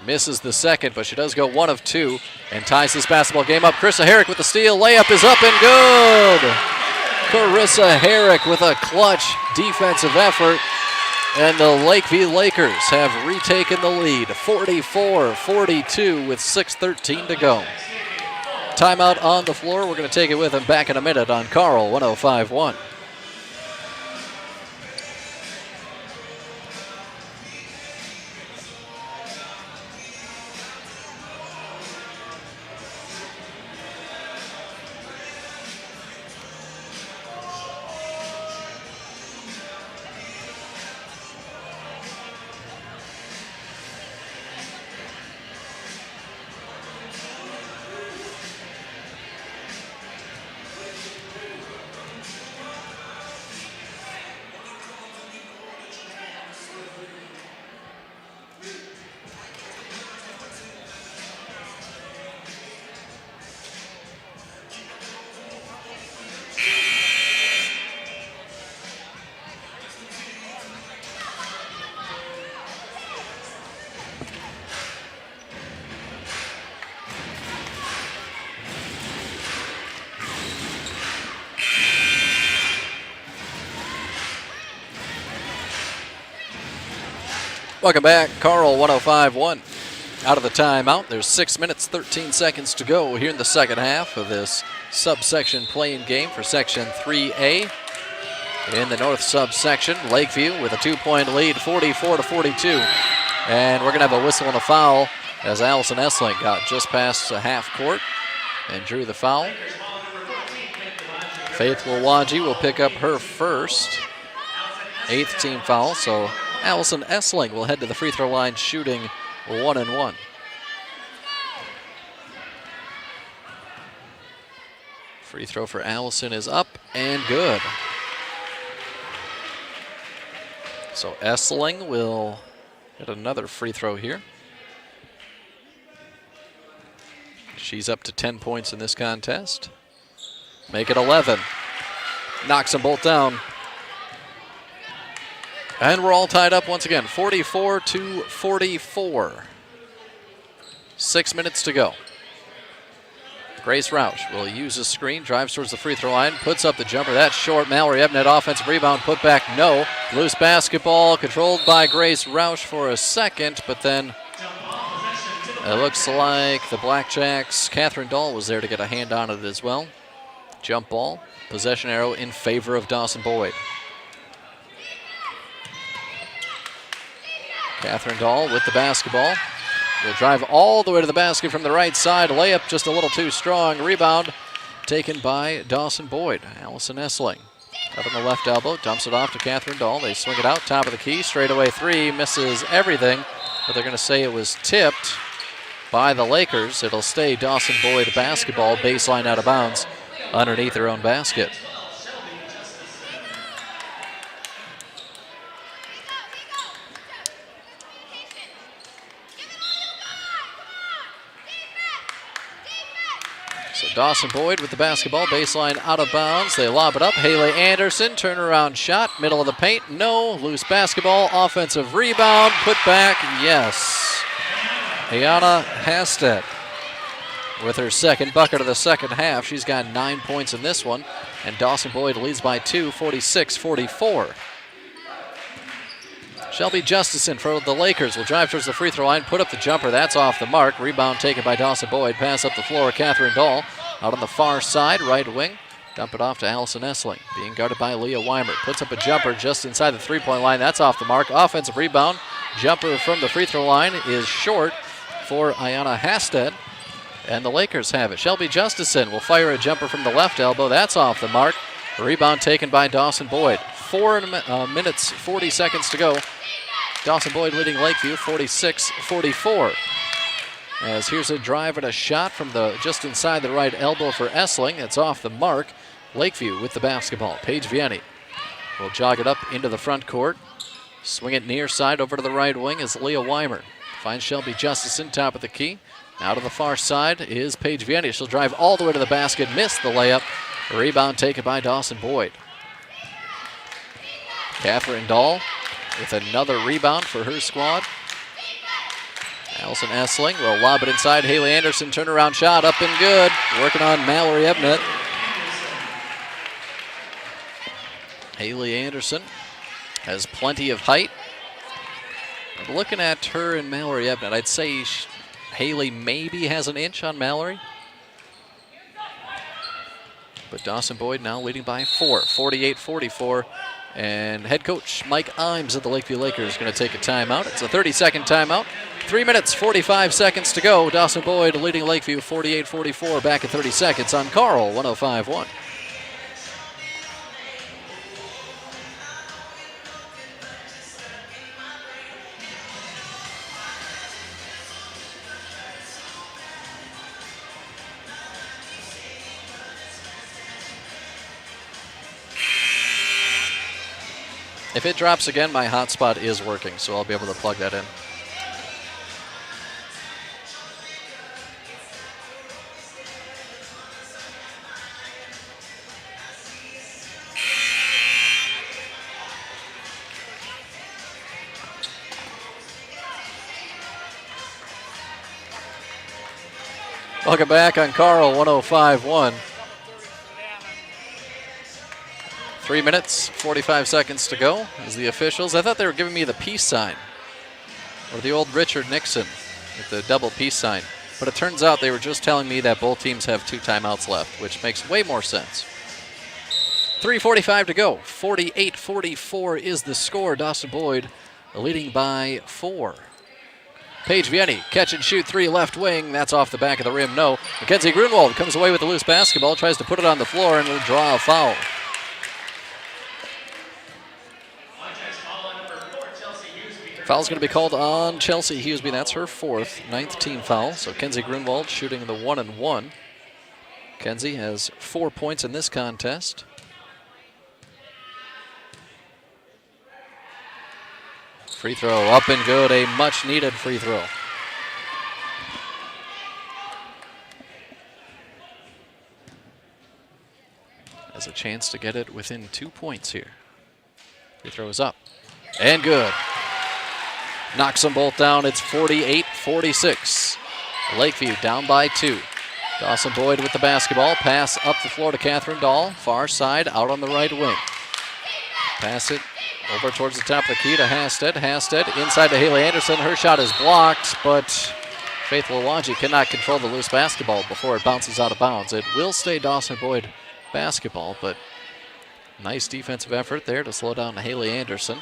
Misses the second, but she does go 1 of 2 and ties this basketball game up. Carissa Herrick with the steal. Layup is up and good. Carissa Herrick with a clutch defensive effort. And the Lakeview Lakers have retaken the lead, 44-42 with 6:13 to go. Timeout on the floor. We're going to take it with him back in a minute on Carl 105.1. Welcome back. Carl 105.1 out of the timeout. There's 6 minutes, 13 seconds to go here in the second half of this subsection playing game for Section 3A. In the north subsection, Lakeview with a 2-point lead, 44-42. And we're going to have a whistle and a foul as Allison Essling got just past the half court and drew the foul. Faith Lawaji will pick up her first, 8th team foul. So Allison Essling will head to the free throw line shooting 1-and-1. Free throw for Allison is up and good. So Essling will hit another free throw here. She's up to 10 points in this contest. Make it 11. Knocks them both down. And we're all tied up once again, 44-44. 6 minutes to go. Grace Roush will use a screen, drives towards the free throw line, puts up the jumper. That's short. Mallory Ebnet, offensive rebound, put back, no. Loose basketball controlled by Grace Roush for a second, but then it looks like the Blackjacks, Catherine Dahl was there to get a hand on it as well. Jump ball, possession arrow in favor of Dawson-Boyd. Catherine Dahl with the basketball. Will drive all the way to the basket from the right side. Layup just a little too strong. Rebound taken by Dawson-Boyd. Allison Essling up on the left elbow. Dumps it off to Catherine Dahl. They swing it out. Top of the key. Straightaway three. Misses everything. But they're going to say it was tipped by the Lakers. It'll stay Dawson-Boyd basketball. Baseline out of bounds underneath their own basket. So Dawson-Boyd with the basketball, baseline out of bounds. They lob it up. Haley Anderson, turnaround shot, middle of the paint, no. Loose basketball, offensive rebound, put back, yes. Ayana Hasted with her second bucket of the second half. She's got 9 points in this one, and Dawson-Boyd leads by 2, 46-44. Shelby Justison for the Lakers will drive towards the free throw line, put up the jumper. That's off the mark. Rebound taken by Dawson-Boyd. Pass up the floor, Catherine Dahl. Out on the far side, right wing. Dump it off to Allison Essling. Being guarded by Leah Weimer. Puts up a jumper just inside the three-point line. That's off the mark. Offensive rebound. Jumper from the free throw line is short for Ayana Hasted. And the Lakers have it. Shelby Justison will fire a jumper from the left elbow. That's off the mark. Rebound taken by Dawson-Boyd. 4 minutes, 40 seconds to go. Dawson-Boyd leading Lakeview 46-44. As here's a drive and a shot from the just inside the right elbow for Essling. It's off the mark. Lakeview with the basketball. Paige Vianney will jog it up into the front court. Swing it near side over to the right wing is Leah Weimer. Finds Shelby Justison, top of the key. Out of the far side is Paige Vianney. She'll drive all the way to the basket, miss the layup. Rebound taken by Dawson-Boyd. Catherine Dahl with another rebound for her squad. Allison Essling will lob it inside. Haley Anderson, turnaround shot, up and good. Working on Mallory Ebnet. Haley Anderson has plenty of height. But looking at her and Mallory Ebnet, I'd say Haley maybe has an inch on Mallory. But Dawson-Boyd now leading by 4, 48-44. And head coach Mike Imes of the Lakeview Lakers is going to take a timeout. It's a 30-second timeout. 3 minutes, 45 seconds to go. Dawson-Boyd leading Lakeview 48-44. Back at 30 seconds on Carl 105.1. If it drops again, my hotspot is working, so I'll be able to plug that in. Welcome back on Carl 105.1. 3 minutes, 45 seconds to go as the officials. I thought they were giving me the peace sign, or the old Richard Nixon with the double peace sign. But it turns out they were just telling me that both teams have 2 timeouts left, which makes way more sense. 3:45 to go. 48-44 is the score. Dawson-Boyd leading by 4. Paige Vianney, catch and shoot 3 left wing. That's off the back of the rim, no. Mackenzie Grunwald comes away with the loose basketball, tries to put it on the floor, and will draw a foul. Foul's going to be called on Chelsea Hughesby. That's her 4th, 9th team foul. So Kenzie Grunwald shooting the 1-and-1. Kenzie has 4 points in this contest. Free throw up and good, a much needed free throw. has a chance to get it within 2 points here. Free throw is up. And good. Knocks them both down. It's 48-46. Lakeview down by 2. Dawson-Boyd with the basketball. Pass up the floor to Catherine Dahl. Far side, out on the right wing. Pass it over towards the top of the key to Hasted. Hasted inside to Haley Anderson. Her shot is blocked, but Faith Lawaji cannot control the loose basketball before it bounces out of bounds. It will stay Dawson-Boyd basketball, but nice defensive effort there to slow down Haley Anderson.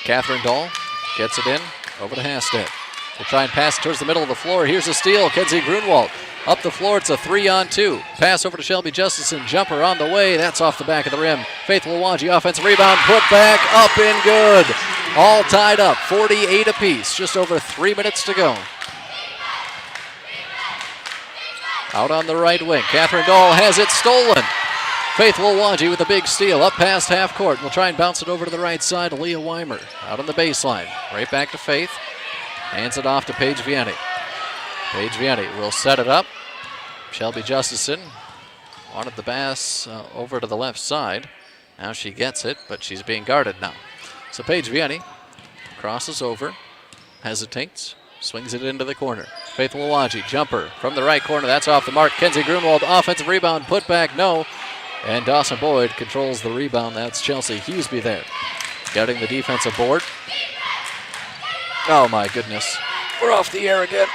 Catherine Dahl gets it in over to Hasted. They try and pass it towards the middle of the floor. Here's a steal. Kenzie Grunwald up the floor. It's a 3-on-2. Pass over to Shelby Justison. Jumper on the way. That's off the back of the rim. Faith Lawaji offensive rebound. Put back. Up and good. All tied up. 48 apiece. Just over 3 minutes to go. Out on the right wing. Catherine Dahl has it stolen. Faith Lawaji with a big steal up past half court. We'll try and bounce it over to the right side to Leah Weimer. Out on the baseline. Right back to Faith. Hands it off to Paige Vianney. Paige Vianney will set it up. Shelby Justison wanted the pass over to the left side. Now she gets it, but she's being guarded now. So Paige Vianney crosses over, hesitates, swings it into the corner. Faith Lawaji, jumper from the right corner. That's off the mark. Kenzie Grunwald, offensive rebound, put back, no. And Dawson-Boyd controls the rebound. That's Chelsea Hughesby there, getting the defensive board. Oh my goodness. We're off the air again.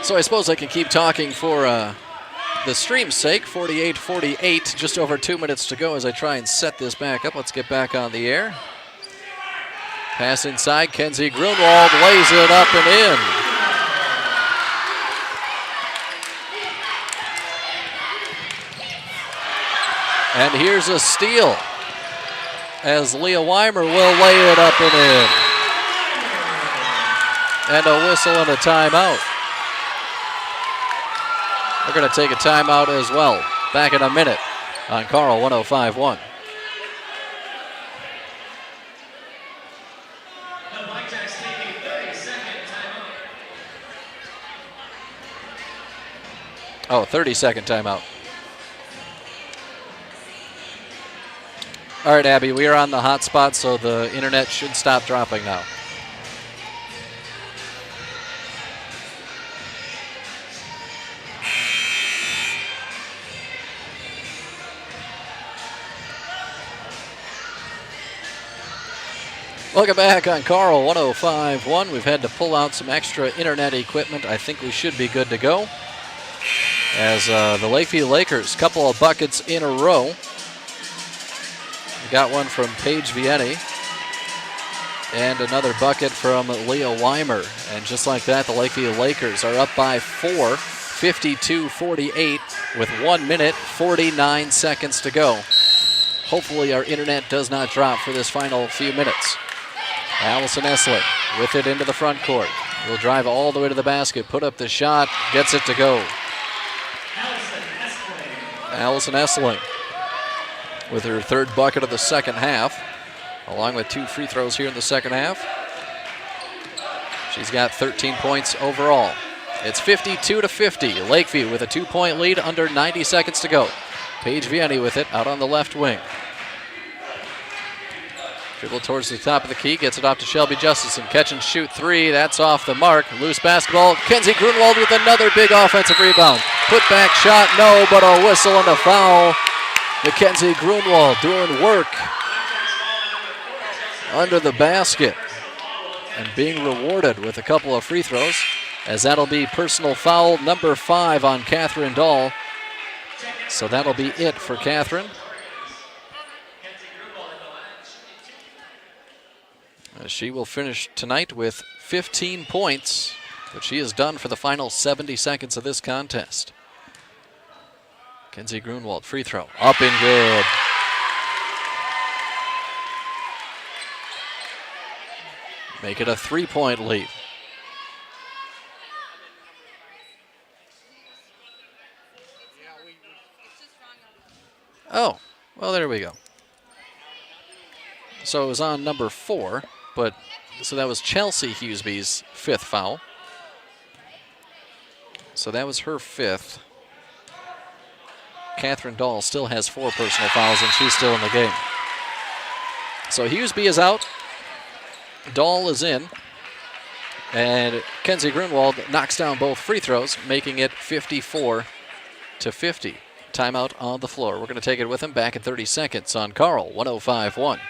So I suppose I can keep talking for the stream's sake. 48-48, just over 2 minutes to go as I try and set this back up. Let's get back on the air. Pass inside, Kenzie Grunwald lays it up and in. And here's a steal as Leah Weimer will lay it up and in. And a whistle and a timeout. We're going to take a timeout as well. Back in a minute on Carl 105.1. Oh, 30-second timeout. All right, Abby, we are on the hot spot, so the internet should stop dropping now. Welcome back on Carl 105.1. We've had to pull out some extra internet equipment. I think we should be good to go. As the Lakeview Lakers, couple of buckets in a row. We got one from Paige Vianney and another bucket from Leah Weimer. And just like that, the Lakeview Lakers are up by 4, 52-48 with 1 minute, 49 seconds to go. Hopefully our internet does not drop for this final few minutes. Allison Essling with it into the front court. Will drive all the way to the basket, put up the shot, gets it to go. Allison Essling with her third bucket of the second half, along with 2 free throws here in the second half. She's got 13 points overall. It's 52-50. Lakeview with a 2-point lead under 90 seconds to go. Paige Vianney with it out on the left wing. Dribble towards the top of the key, gets it off to Shelby Justison. Catch and shoot 3, that's off the mark. Loose basketball. Kenzie Grunwald with another big offensive rebound. Put back shot, no, but a whistle and a foul. Mackenzie Grunwald doing work under the basket and being rewarded with a couple of free throws, as that'll be personal foul number 5 on Catherine Dahl. So that'll be it for Catherine. She will finish tonight with 15 points, but she is done for the final 70 seconds of this contest. Kenzie Grunwald, free throw, up and good. Make it a 3-point lead. Oh, well, there we go. So it was on number 4, but So that was Chelsea Hughesby's 5th foul. So that was her 5th. Catherine Dahl still has 4 personal fouls, and she's still in the game. So Hughesby is out. Dahl is in. And Kenzie Grunwald knocks down both free throws, making it 54-50. Timeout on the floor. We're going to take it with him back in 30 seconds on Carl 105.1.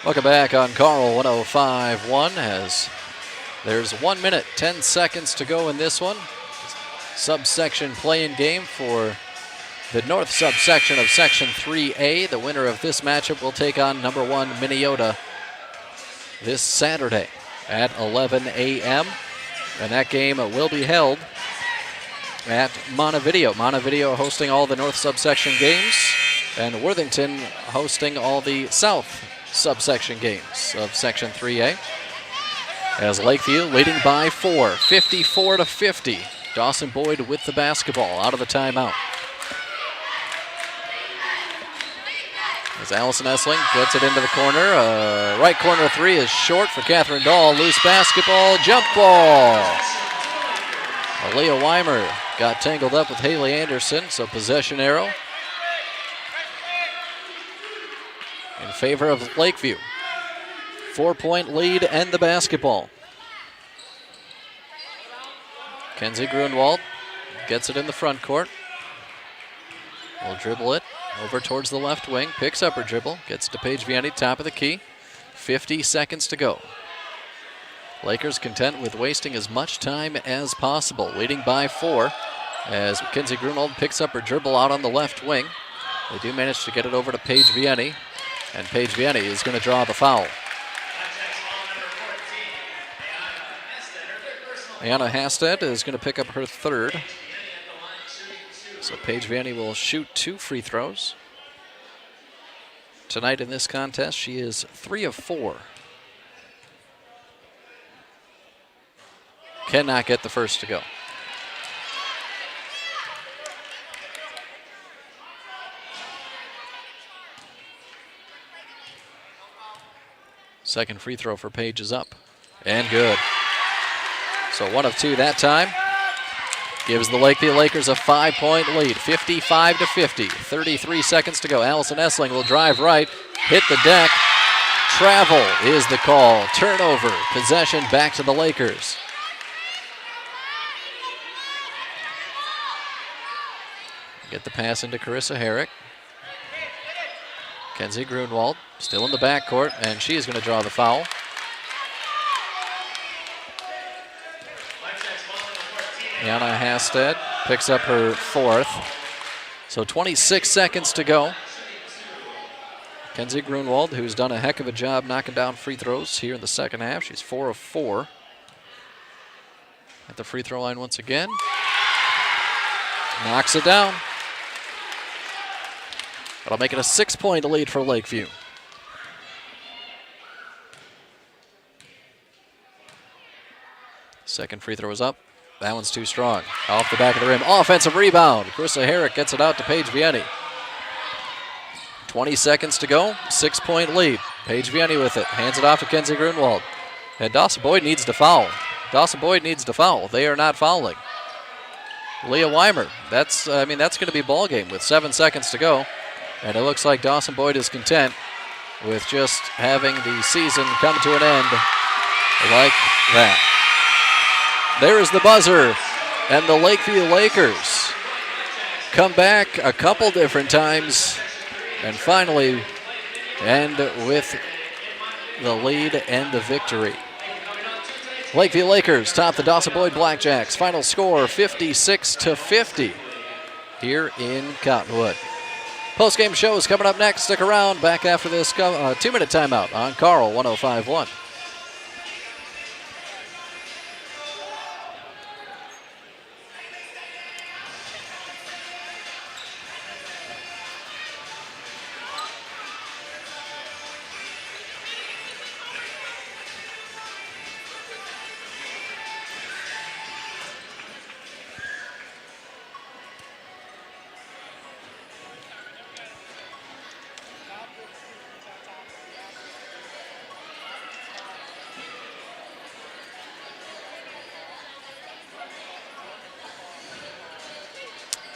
Welcome back on Carl 105.1 as there's 1 minute, 10 seconds to go in this one. Subsection play-in game for the north subsection of Section 3A. The winner of this matchup will take on number 1 Minneota this Saturday at 11 a.m. And that game will be held at Montevideo. Montevideo hosting all the north subsection games and Worthington hosting all the south subsection games of Section 3A. As Lakeview leading by 4, 54-50. Dawson-Boyd with the basketball out of the timeout. As Allison Essling gets it into the corner. Right corner 3 is short for Catherine Dahl. Loose basketball, jump ball. Aaliyah Weimer got tangled up with Haley Anderson, so possession arrow in favor of Lakeview. 4-point lead and the basketball. Kenzie Grunwald gets it in the front court. Will dribble it over towards the left wing. Picks up her dribble. Gets to Paige Vianney, top of the key. 50 seconds to go. Lakers content with wasting as much time as possible. Leading by 4 as Kenzie Grunwald picks up her dribble out on the left wing. They do manage to get it over to Paige Vianney. And Paige Vianney is going to draw the foul. Ayana Hasted is going to pick up her 3rd. So Paige Vianney will shoot 2 free throws. Tonight in this contest, she is 3 of 4. Cannot get the first to go. Second free throw for Paige is up. And good. So 1 of 2 that time. Gives the Lakeview Lakers a 5-point lead. 55-50. 33 seconds to go. Allison Essling will drive right. Hit the deck. Travel is the call. Turnover. Possession back to the Lakers. Get the pass into Carissa Herrick. Kenzie Grunwald still in the backcourt, and she is going to draw the foul. Ayana Hasted picks up her 4th. So 26 seconds to go. Kenzie Grunwald, who's done a heck of a job knocking down free throws here in the second half. She's 4 of 4. At the free throw line once again. Knocks it down. That'll make it a 6-point lead for Lakeview. Second free throw is up. That one's too strong. Off the back of the rim. Offensive rebound. Carissa Herrick gets it out to Paige Vianney. 20 seconds to go. 6-point lead. Paige Vianney with it. Hands it off to Kenzie Grunwald. And Dawson-Boyd needs to foul. Dawson-Boyd needs to foul. They are not fouling. Leah Weimer. That's going to be ball game with 7 seconds to go. And it looks like Dawson-Boyd is content with just having the season come to an end like that. There is the buzzer, and the Lakeview Lakers come back a couple different times and finally end with the lead and the victory. Lakeview Lakers top the Dawson-Boyd Blackjacks. Final score 56-50 here in Cottonwood. Post-game show is coming up next. Stick around. Back after this 2-minute timeout on Carl 105.1.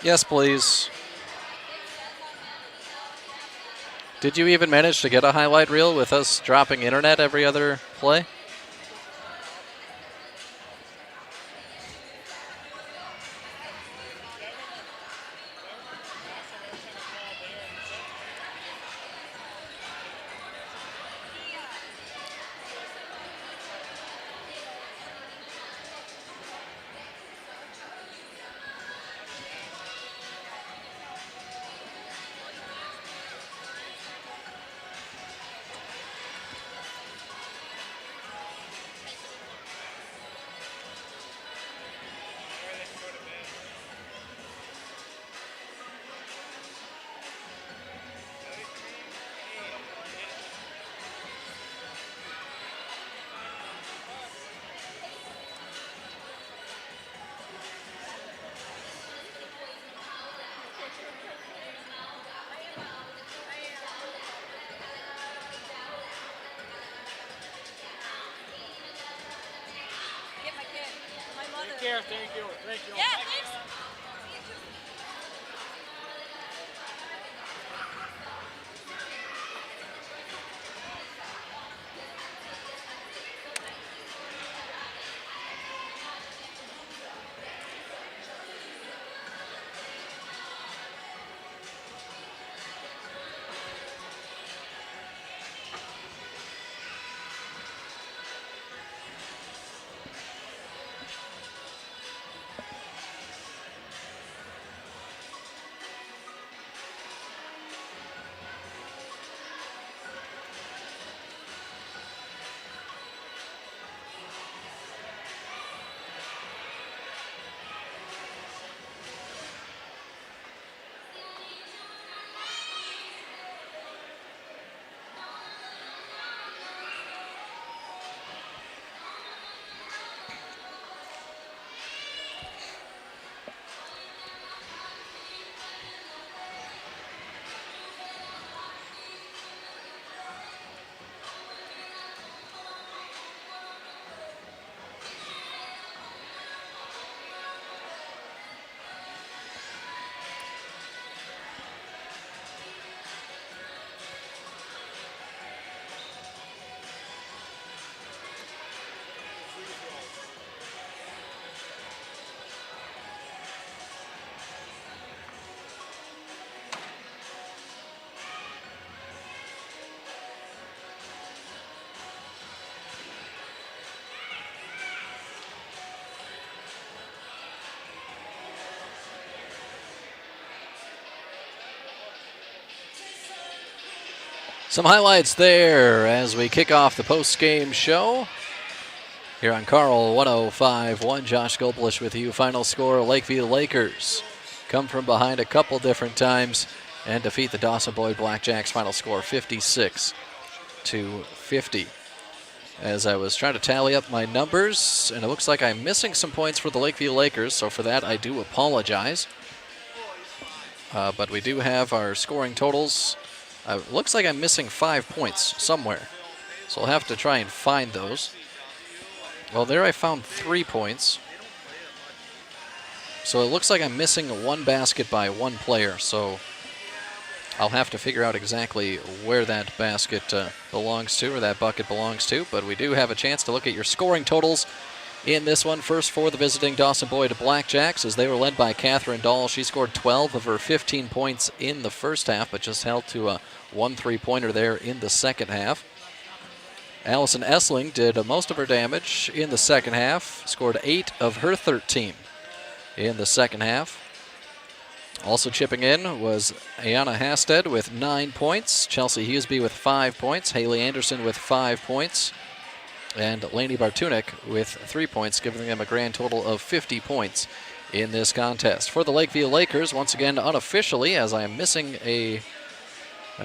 Yes, please. Did you even manage to get a highlight reel with us dropping internet every other play? Thank you. Yeah, thanks. Some highlights there as we kick off the post-game show. Here on Carl 105.1, Josh Goblish with you. Final score, Lakeview Lakers come from behind a couple different times and defeat the Dawson-Boyd Blackjacks. Final score 56-50. As I was trying to tally up my numbers, and it looks like I'm missing some points for the Lakeview Lakers, so for that I do apologize. But we do have our scoring totals. Looks like I'm missing 5 points somewhere, so I'll have to try and find those. Well, there I found 3 points. So it looks like I'm missing one basket by one player, so I'll have to figure out exactly where that basket belongs to, or that bucket belongs to. But we do have a chance to look at your scoring totals in this one. First for the visiting Dawson-Boyd Blackjacks, as they were led by Catherine Dahl. She scored 12 of her 15 points in the first half, but just held to a 1 3-pointer there in the second half. Allison Essling did most of her damage in the second half, scored 8 of her 13 in the second half. Also chipping in was Ayana Hasted with 9 points, Chelsea Hughesby with 5 points, Haley Anderson with 5 points, and Lainey Bartunik with 3 points, giving them a grand total of 50 points in this contest. For the Lakeview Lakers, once again unofficially, as I am missing a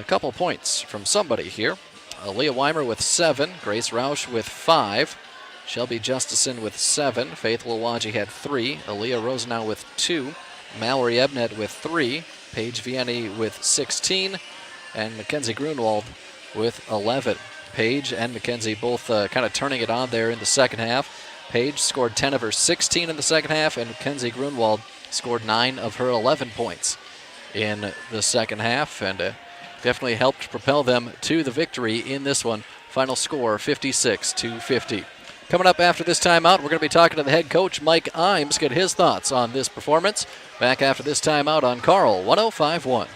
couple points from somebody here. Aaliyah Weimer with 7, Grace Roush with 5, Shelby Justison with 7, Faith Lawaji had 3, Aaliyah Rosenau with 2, Mallory Ebnet with 3, Paige Vianney with 16, and Mackenzie Grunwald with 11. Paige and Mackenzie both kind of turning it on there in the second half. Paige scored 10 of her 16 in the second half, and Mackenzie Grunwald scored 9 of her 11 points in the second half, and definitely helped propel them to the victory in this one. Final score 56-50. Coming up after this timeout, we're going to be talking to the head coach, Mike Imes, get his thoughts on this performance. Back after this timeout on Carl 105.1.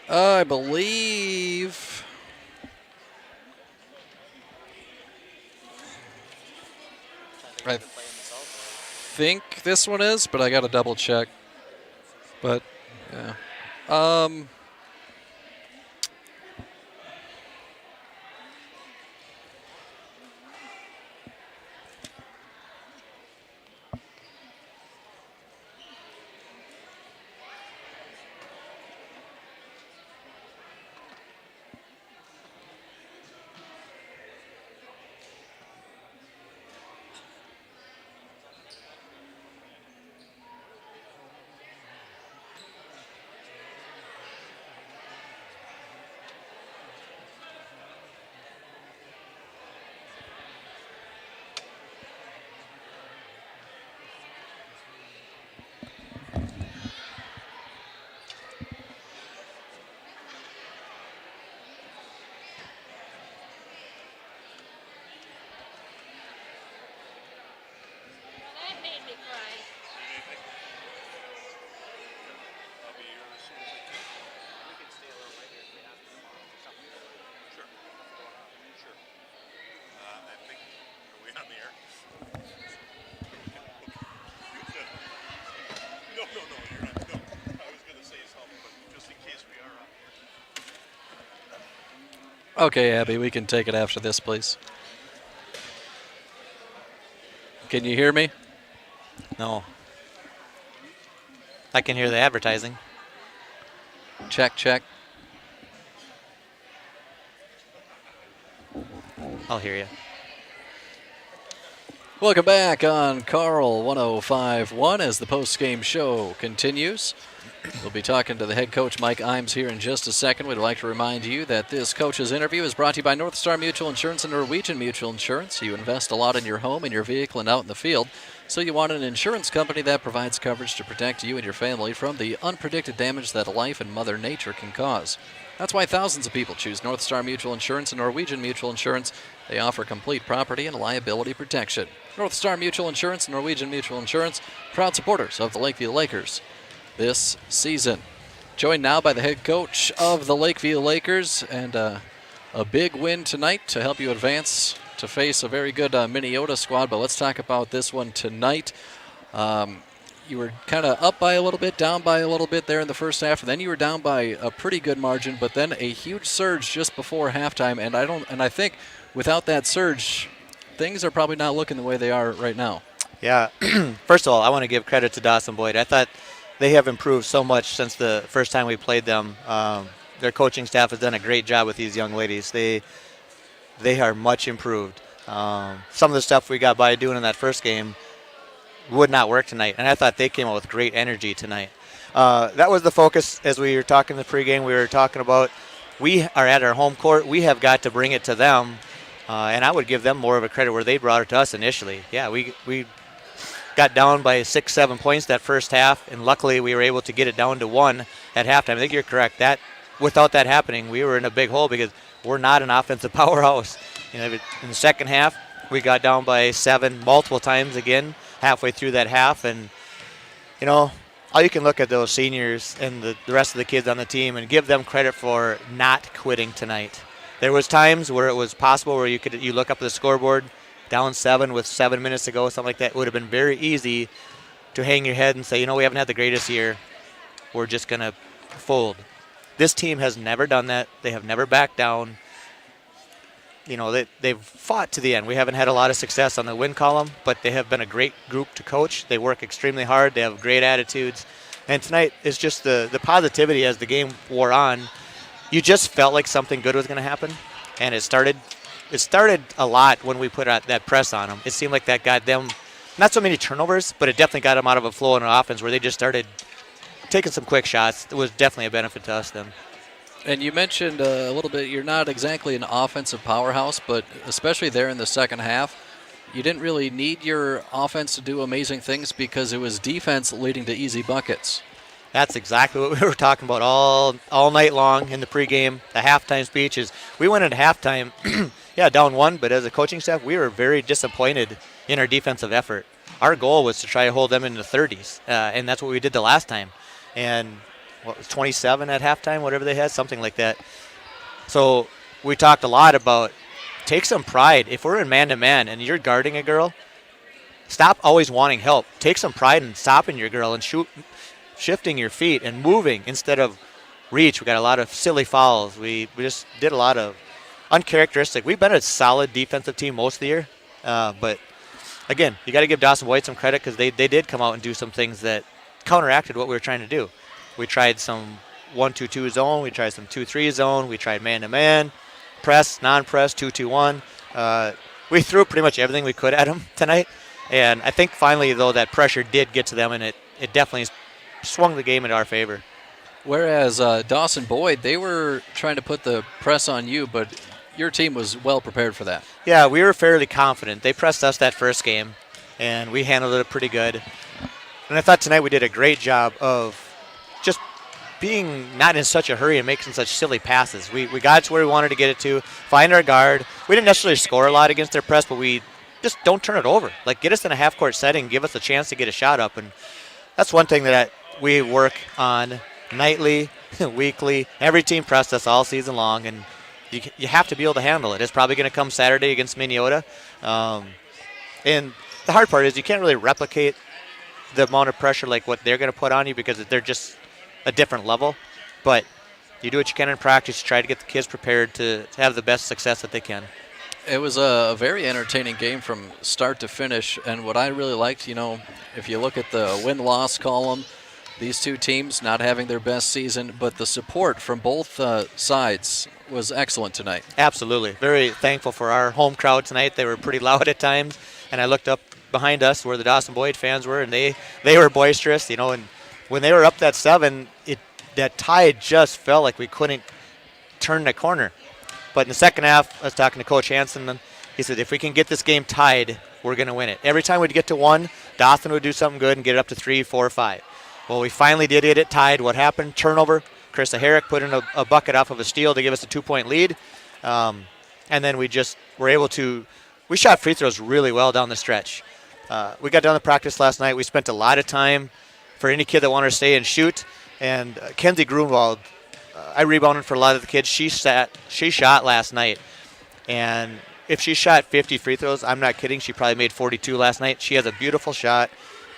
I believe I think this one is, but I got to double check. But yeah. Okay, Abby, we can take it after this, please. Can you hear me? No. I can hear the advertising. Check, check. I'll hear you. Welcome back on Carl 105.1 as the post-game show continues. We'll be talking to the head coach, Mike Imes, here in just a second. We'd like to remind you that this coach's interview is brought to you by North Star Mutual Insurance and Norwegian Mutual Insurance. You invest a lot in your home, in your vehicle, and out in the field. So you want an insurance company that provides coverage to protect you and your family from the unpredicted damage that life and Mother Nature can cause. That's why thousands of people choose North Star Mutual Insurance and Norwegian Mutual Insurance. They offer complete property and liability protection. North Star Mutual Insurance and Norwegian Mutual Insurance, proud supporters of the Lakeview Lakers this season. Joined now by the head coach of the Lakeview Lakers, and a big win tonight to help you advance to face a very good Minneota squad. But let's talk about this one tonight. You were kind of up by a little bit, down by a little bit there in the first half, and then you were down by a pretty good margin, but then a huge surge just before halftime. And I think without that surge, things are probably not looking the way they are right now. Yeah. First of all, I want to give credit to Dawson-Boyd. I thought they have improved so much since the first time we played them. Their coaching staff has done a great job with these young ladies. They are much improved. Some of the stuff we got by doing in that first game would not work tonight, and I thought they came out with great energy tonight. That was the focus as we were talking the pregame. We were talking about we are at our home court. We have got to bring it to them, and I would give them more of a credit where they brought it to us initially. Yeah, we got down by 6-7 points that first half, and luckily we were able to get it down to 1 at halftime. I think you're correct. That without that happening, we were in a big hole because we're not an offensive powerhouse. In the second half, we got down by 7 multiple times again halfway through that half, and all you can look at those seniors and the rest of the kids on the team and give them credit for not quitting tonight. There was times where it was possible where you look up at the scoreboard, down 7 with 7 minutes to go, something like that. It would have been very easy to hang your head and say, we haven't had the greatest year. We're just going to fold. This team has never done that. They have never backed down. They've fought to the end. We haven't had a lot of success on the win column, but they have been a great group to coach. They work extremely hard. They have great attitudes. And tonight is just the positivity as the game wore on. You just felt like something good was going to happen, and it started a lot when we put out that press on them. It seemed like that got them not so many turnovers, but it definitely got them out of a flow in an offense where they just started taking some quick shots. It was definitely a benefit to us then. And you mentioned a little bit, you're not exactly an offensive powerhouse, but especially there in the second half, you didn't really need your offense to do amazing things because it was defense leading to easy buckets. That's exactly what we were talking about all night long in the pregame. The halftime speech is we went into halftime, down 1, but as a coaching staff, we were very disappointed in our defensive effort. Our goal was to try to hold them in the 30s, and that's what we did the last time. And what was 27 at halftime, whatever they had, something like that. So we talked a lot about take some pride. If we're in man-to-man and you're guarding a girl, stop always wanting help. Take some pride in stopping your girl and shifting your feet and moving instead of reach. We got a lot of silly fouls. We just did a lot of uncharacteristic. We've been a solid defensive team most of the year, but again, you got to give Dawson-Boyd some credit because they did come out and do some things that counteracted what we were trying to do. We tried some 1-2-2 zone. We tried some 2-3 zone. We tried man-to-man, press, non-press, 2-2-1. We threw pretty much everything we could at them tonight, and I think finally, though, that pressure did get to them, and it definitely swung the game in our favor. Whereas Dawson-Boyd, they were trying to put the press on you, but your team was well prepared for that. Yeah, we were fairly confident. They pressed us that first game, and we handled it pretty good. And I thought tonight we did a great job of just being not in such a hurry and making such silly passes. We got it to where we wanted to get it to, find our guard. We didn't necessarily score a lot against their press, but we just don't turn it over. Like, get us in a half-court setting, give us a chance to get a shot up. And that's one thing that we work on nightly, weekly. Every team pressed us all season long, and you have to be able to handle it. It's probably going to come Saturday against Minnesota. And the hard part is you can't really replicate the amount of pressure like what they're going to put on you because they're just a different level. But you do what you can in practice. Try to get the kids prepared to have the best success that they can. It was a very entertaining game from start to finish. And what I really liked, if you look at the win-loss column, these two teams not having their best season, but the support from both sides was excellent tonight. Absolutely. Very thankful for our home crowd tonight. They were pretty loud at times. And I looked up behind us where the Dawson-Boyd fans were, and they were boisterous, and when they were up that 7, that tide just felt like we couldn't turn the corner. But in the second half, I was talking to Coach Hansen, and he said, if we can get this game tied, we're going to win it. Every time we'd get to 1, Dawson would do something good and get it up to 3, 4, 5. Well, we finally did get it tied. What happened? Turnover. Krista Herrick put in a bucket off of a steal to give us a 2-point lead. And then we just were able to – we shot free throws really well down the stretch. We got done the practice last night. We spent a lot of time for any kid that wanted to stay and shoot. And Kenzie Grunwald, I rebounded for a lot of the kids. She shot last night. And if she shot 50 free throws, I'm not kidding, she probably made 42 last night. She has a beautiful shot.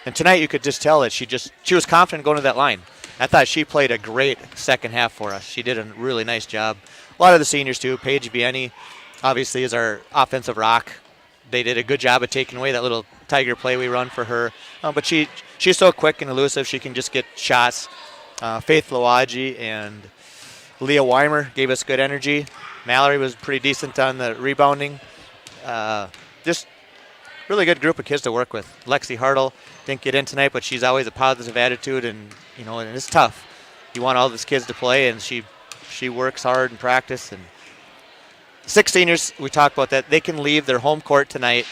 And tonight you could just tell that she was confident going to that line. I thought she played a great second half for us. She did a really nice job. A lot of the seniors too. Paige Vianney obviously is our offensive rock. they did a good job of taking away that little tiger play we run for her. But she's so quick and elusive. She can just get shots. Faith Lawaji and Leah Weimer gave us good energy. Mallory was pretty decent on the rebounding. Just really good group of kids to work with. Lexi Hartle didn't get in tonight, but she's always a positive attitude, and and it's tough. You want all these kids to play, and she works hard in practice. And 6 seniors, we talked about that. They can leave their home court tonight,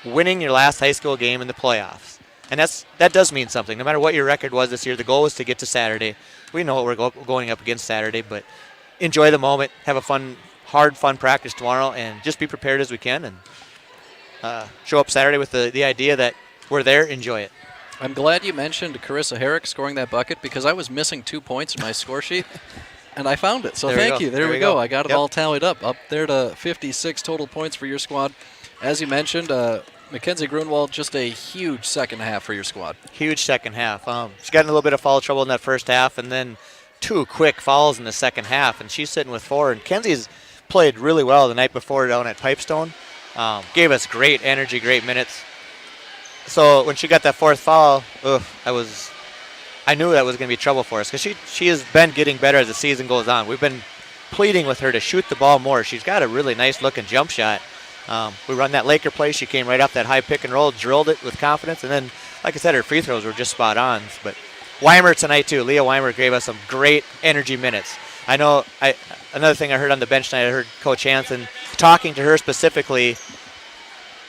winning your last high school game in the playoffs, and that does mean something. No matter what your record was this year, the goal was to get to Saturday. We know what we're going up against Saturday, but enjoy the moment, have a fun practice tomorrow, and just be prepared as we can, and show up Saturday with the idea that we're there, enjoy it. I'm glad you mentioned Carissa Herrick scoring that bucket because I was missing 2 points in my score sheet, and I found it. So thank you. There we go. I got it all tallied up there to 56 total points for your squad. As you mentioned, Mackenzie Grunwald, just a huge second half for your squad. Huge second half. She got in a little bit of foul trouble in that first half, and then 2 quick fouls in the second half, and she's sitting with 4. And Kenzie's played really well the night before down at Pipestone. Gave us great energy, great minutes. So when she got that 4th foul, I knew that was going to be trouble for us because she has been getting better as the season goes on. We've been pleading with her to shoot the ball more. She's got a really nice looking jump shot. We run that Laker play. She came right off that high pick and roll, drilled it with confidence, and then, like I said, her free throws were just spot on. But Weimer tonight too. Leah Weimer gave us some great energy minutes. I know. Another thing I heard on the bench tonight, I heard Coach Hansen talking to her specifically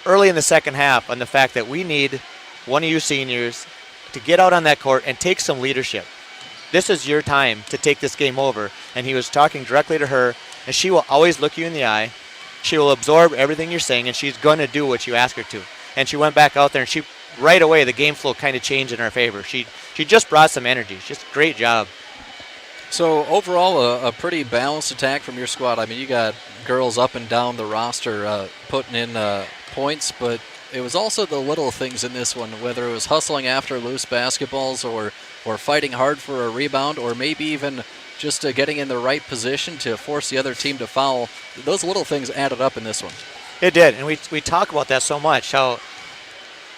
early in the second half on the fact that we need one of you seniors to get out on that court and take some leadership. This is your time to take this game over. And he was talking directly to her, and she will always look you in the eye. She will absorb everything you're saying, and she's going to do what you ask her to. And she went back out there, and right away the game flow kind of changed in her favor. She just brought some energy. Just great job. So overall, a pretty balanced attack from your squad. I mean, you got girls up and down the roster putting in points, but it was also the little things in this one, whether it was hustling after loose basketballs or fighting hard for a rebound, or maybe even just getting in the right position to force the other team to foul. Those little things added up in this one. It did, and we talk about that so much, how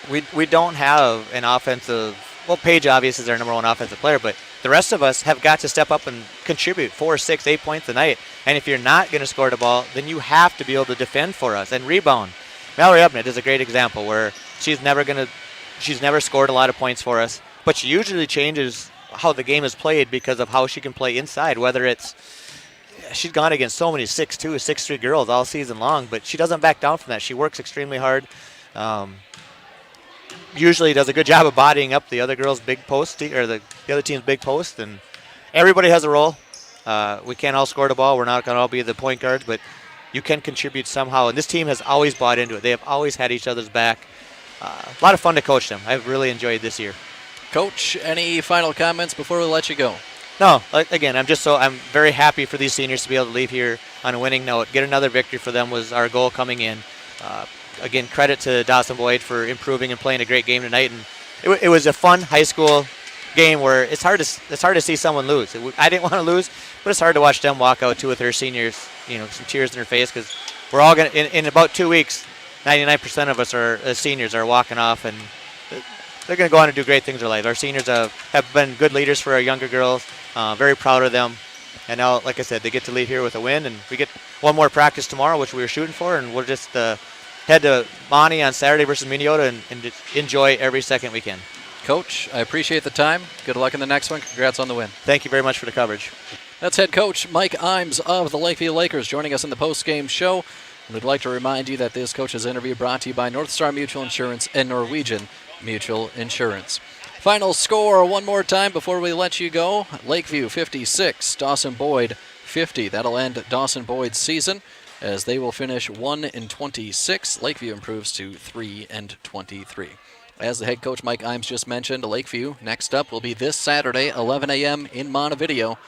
we don't have an offensive. Well, Paige obviously is our number 1 offensive player, but the rest of us have got to step up and contribute 4, 6, 8 points a night. And if you're not going to score the ball, then you have to be able to defend for us and rebound. Mallory Upnett is a great example where she's never scored a lot of points for us, but she usually changes how the game is played because of how she can play inside, whether it's she's gone against so many 6'2", 6'3" girls all season long, but she doesn't back down from that. She works extremely hard. Usually does a good job of bodying up the other girl's big post, or the other team's big post, and everybody has a role. We can't all score the ball. We're not going to all be the point guards, but you can contribute somehow, and this team has always bought into it. They have always had each other's back. A lot of fun to coach them. I've really enjoyed this year. Coach, any final comments before we let you go? No, again, I'm very happy for these seniors to be able to leave here on a winning note. Get another victory for them was our goal coming in. Again, credit to Dawson-Boyd for improving and playing a great game tonight. And it was a fun high school game where it's hard to see someone lose. I didn't want to lose, but it's hard to watch them walk out too with their seniors, some tears in their face, because we're all going to, in about 2 weeks, 99% of us seniors are walking off, and they're going to go on and do great things in their life. Our seniors have been good leaders for our younger girls. Very proud of them. And now, like I said, they get to leave here with a win, and we get one more practice tomorrow, which we were shooting for, and we'll just head to Monty on Saturday versus Minnesota and just enjoy every second we can. Coach, I appreciate the time. Good luck in the next one. Congrats on the win. Thank you very much for the coverage. That's head coach Mike Imes of the Lakeview Lakers joining us in the post-game show. And we'd like to remind you that this coach's interview brought to you by North Star Mutual Insurance and Norwegian Mutual Insurance. Final score one more time before we let you go. Lakeview 56, Dawson-Boyd 50. That'll end Dawson-Boyd's season as they will finish 1-26. Lakeview improves to 3-23. As the head coach Mike Imes just mentioned, Lakeview next up will be this Saturday, 11 a.m. in Montevideo,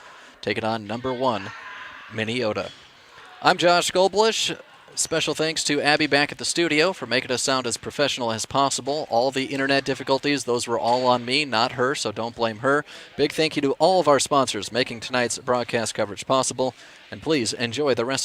taking on number 1, Minnesota. I'm Josh Goldbush. Special thanks to Abby back at the studio for making us sound as professional as possible. All the internet difficulties, those were all on me, not her, so don't blame her. Big thank you to all of our sponsors making tonight's broadcast coverage possible. And please enjoy the rest of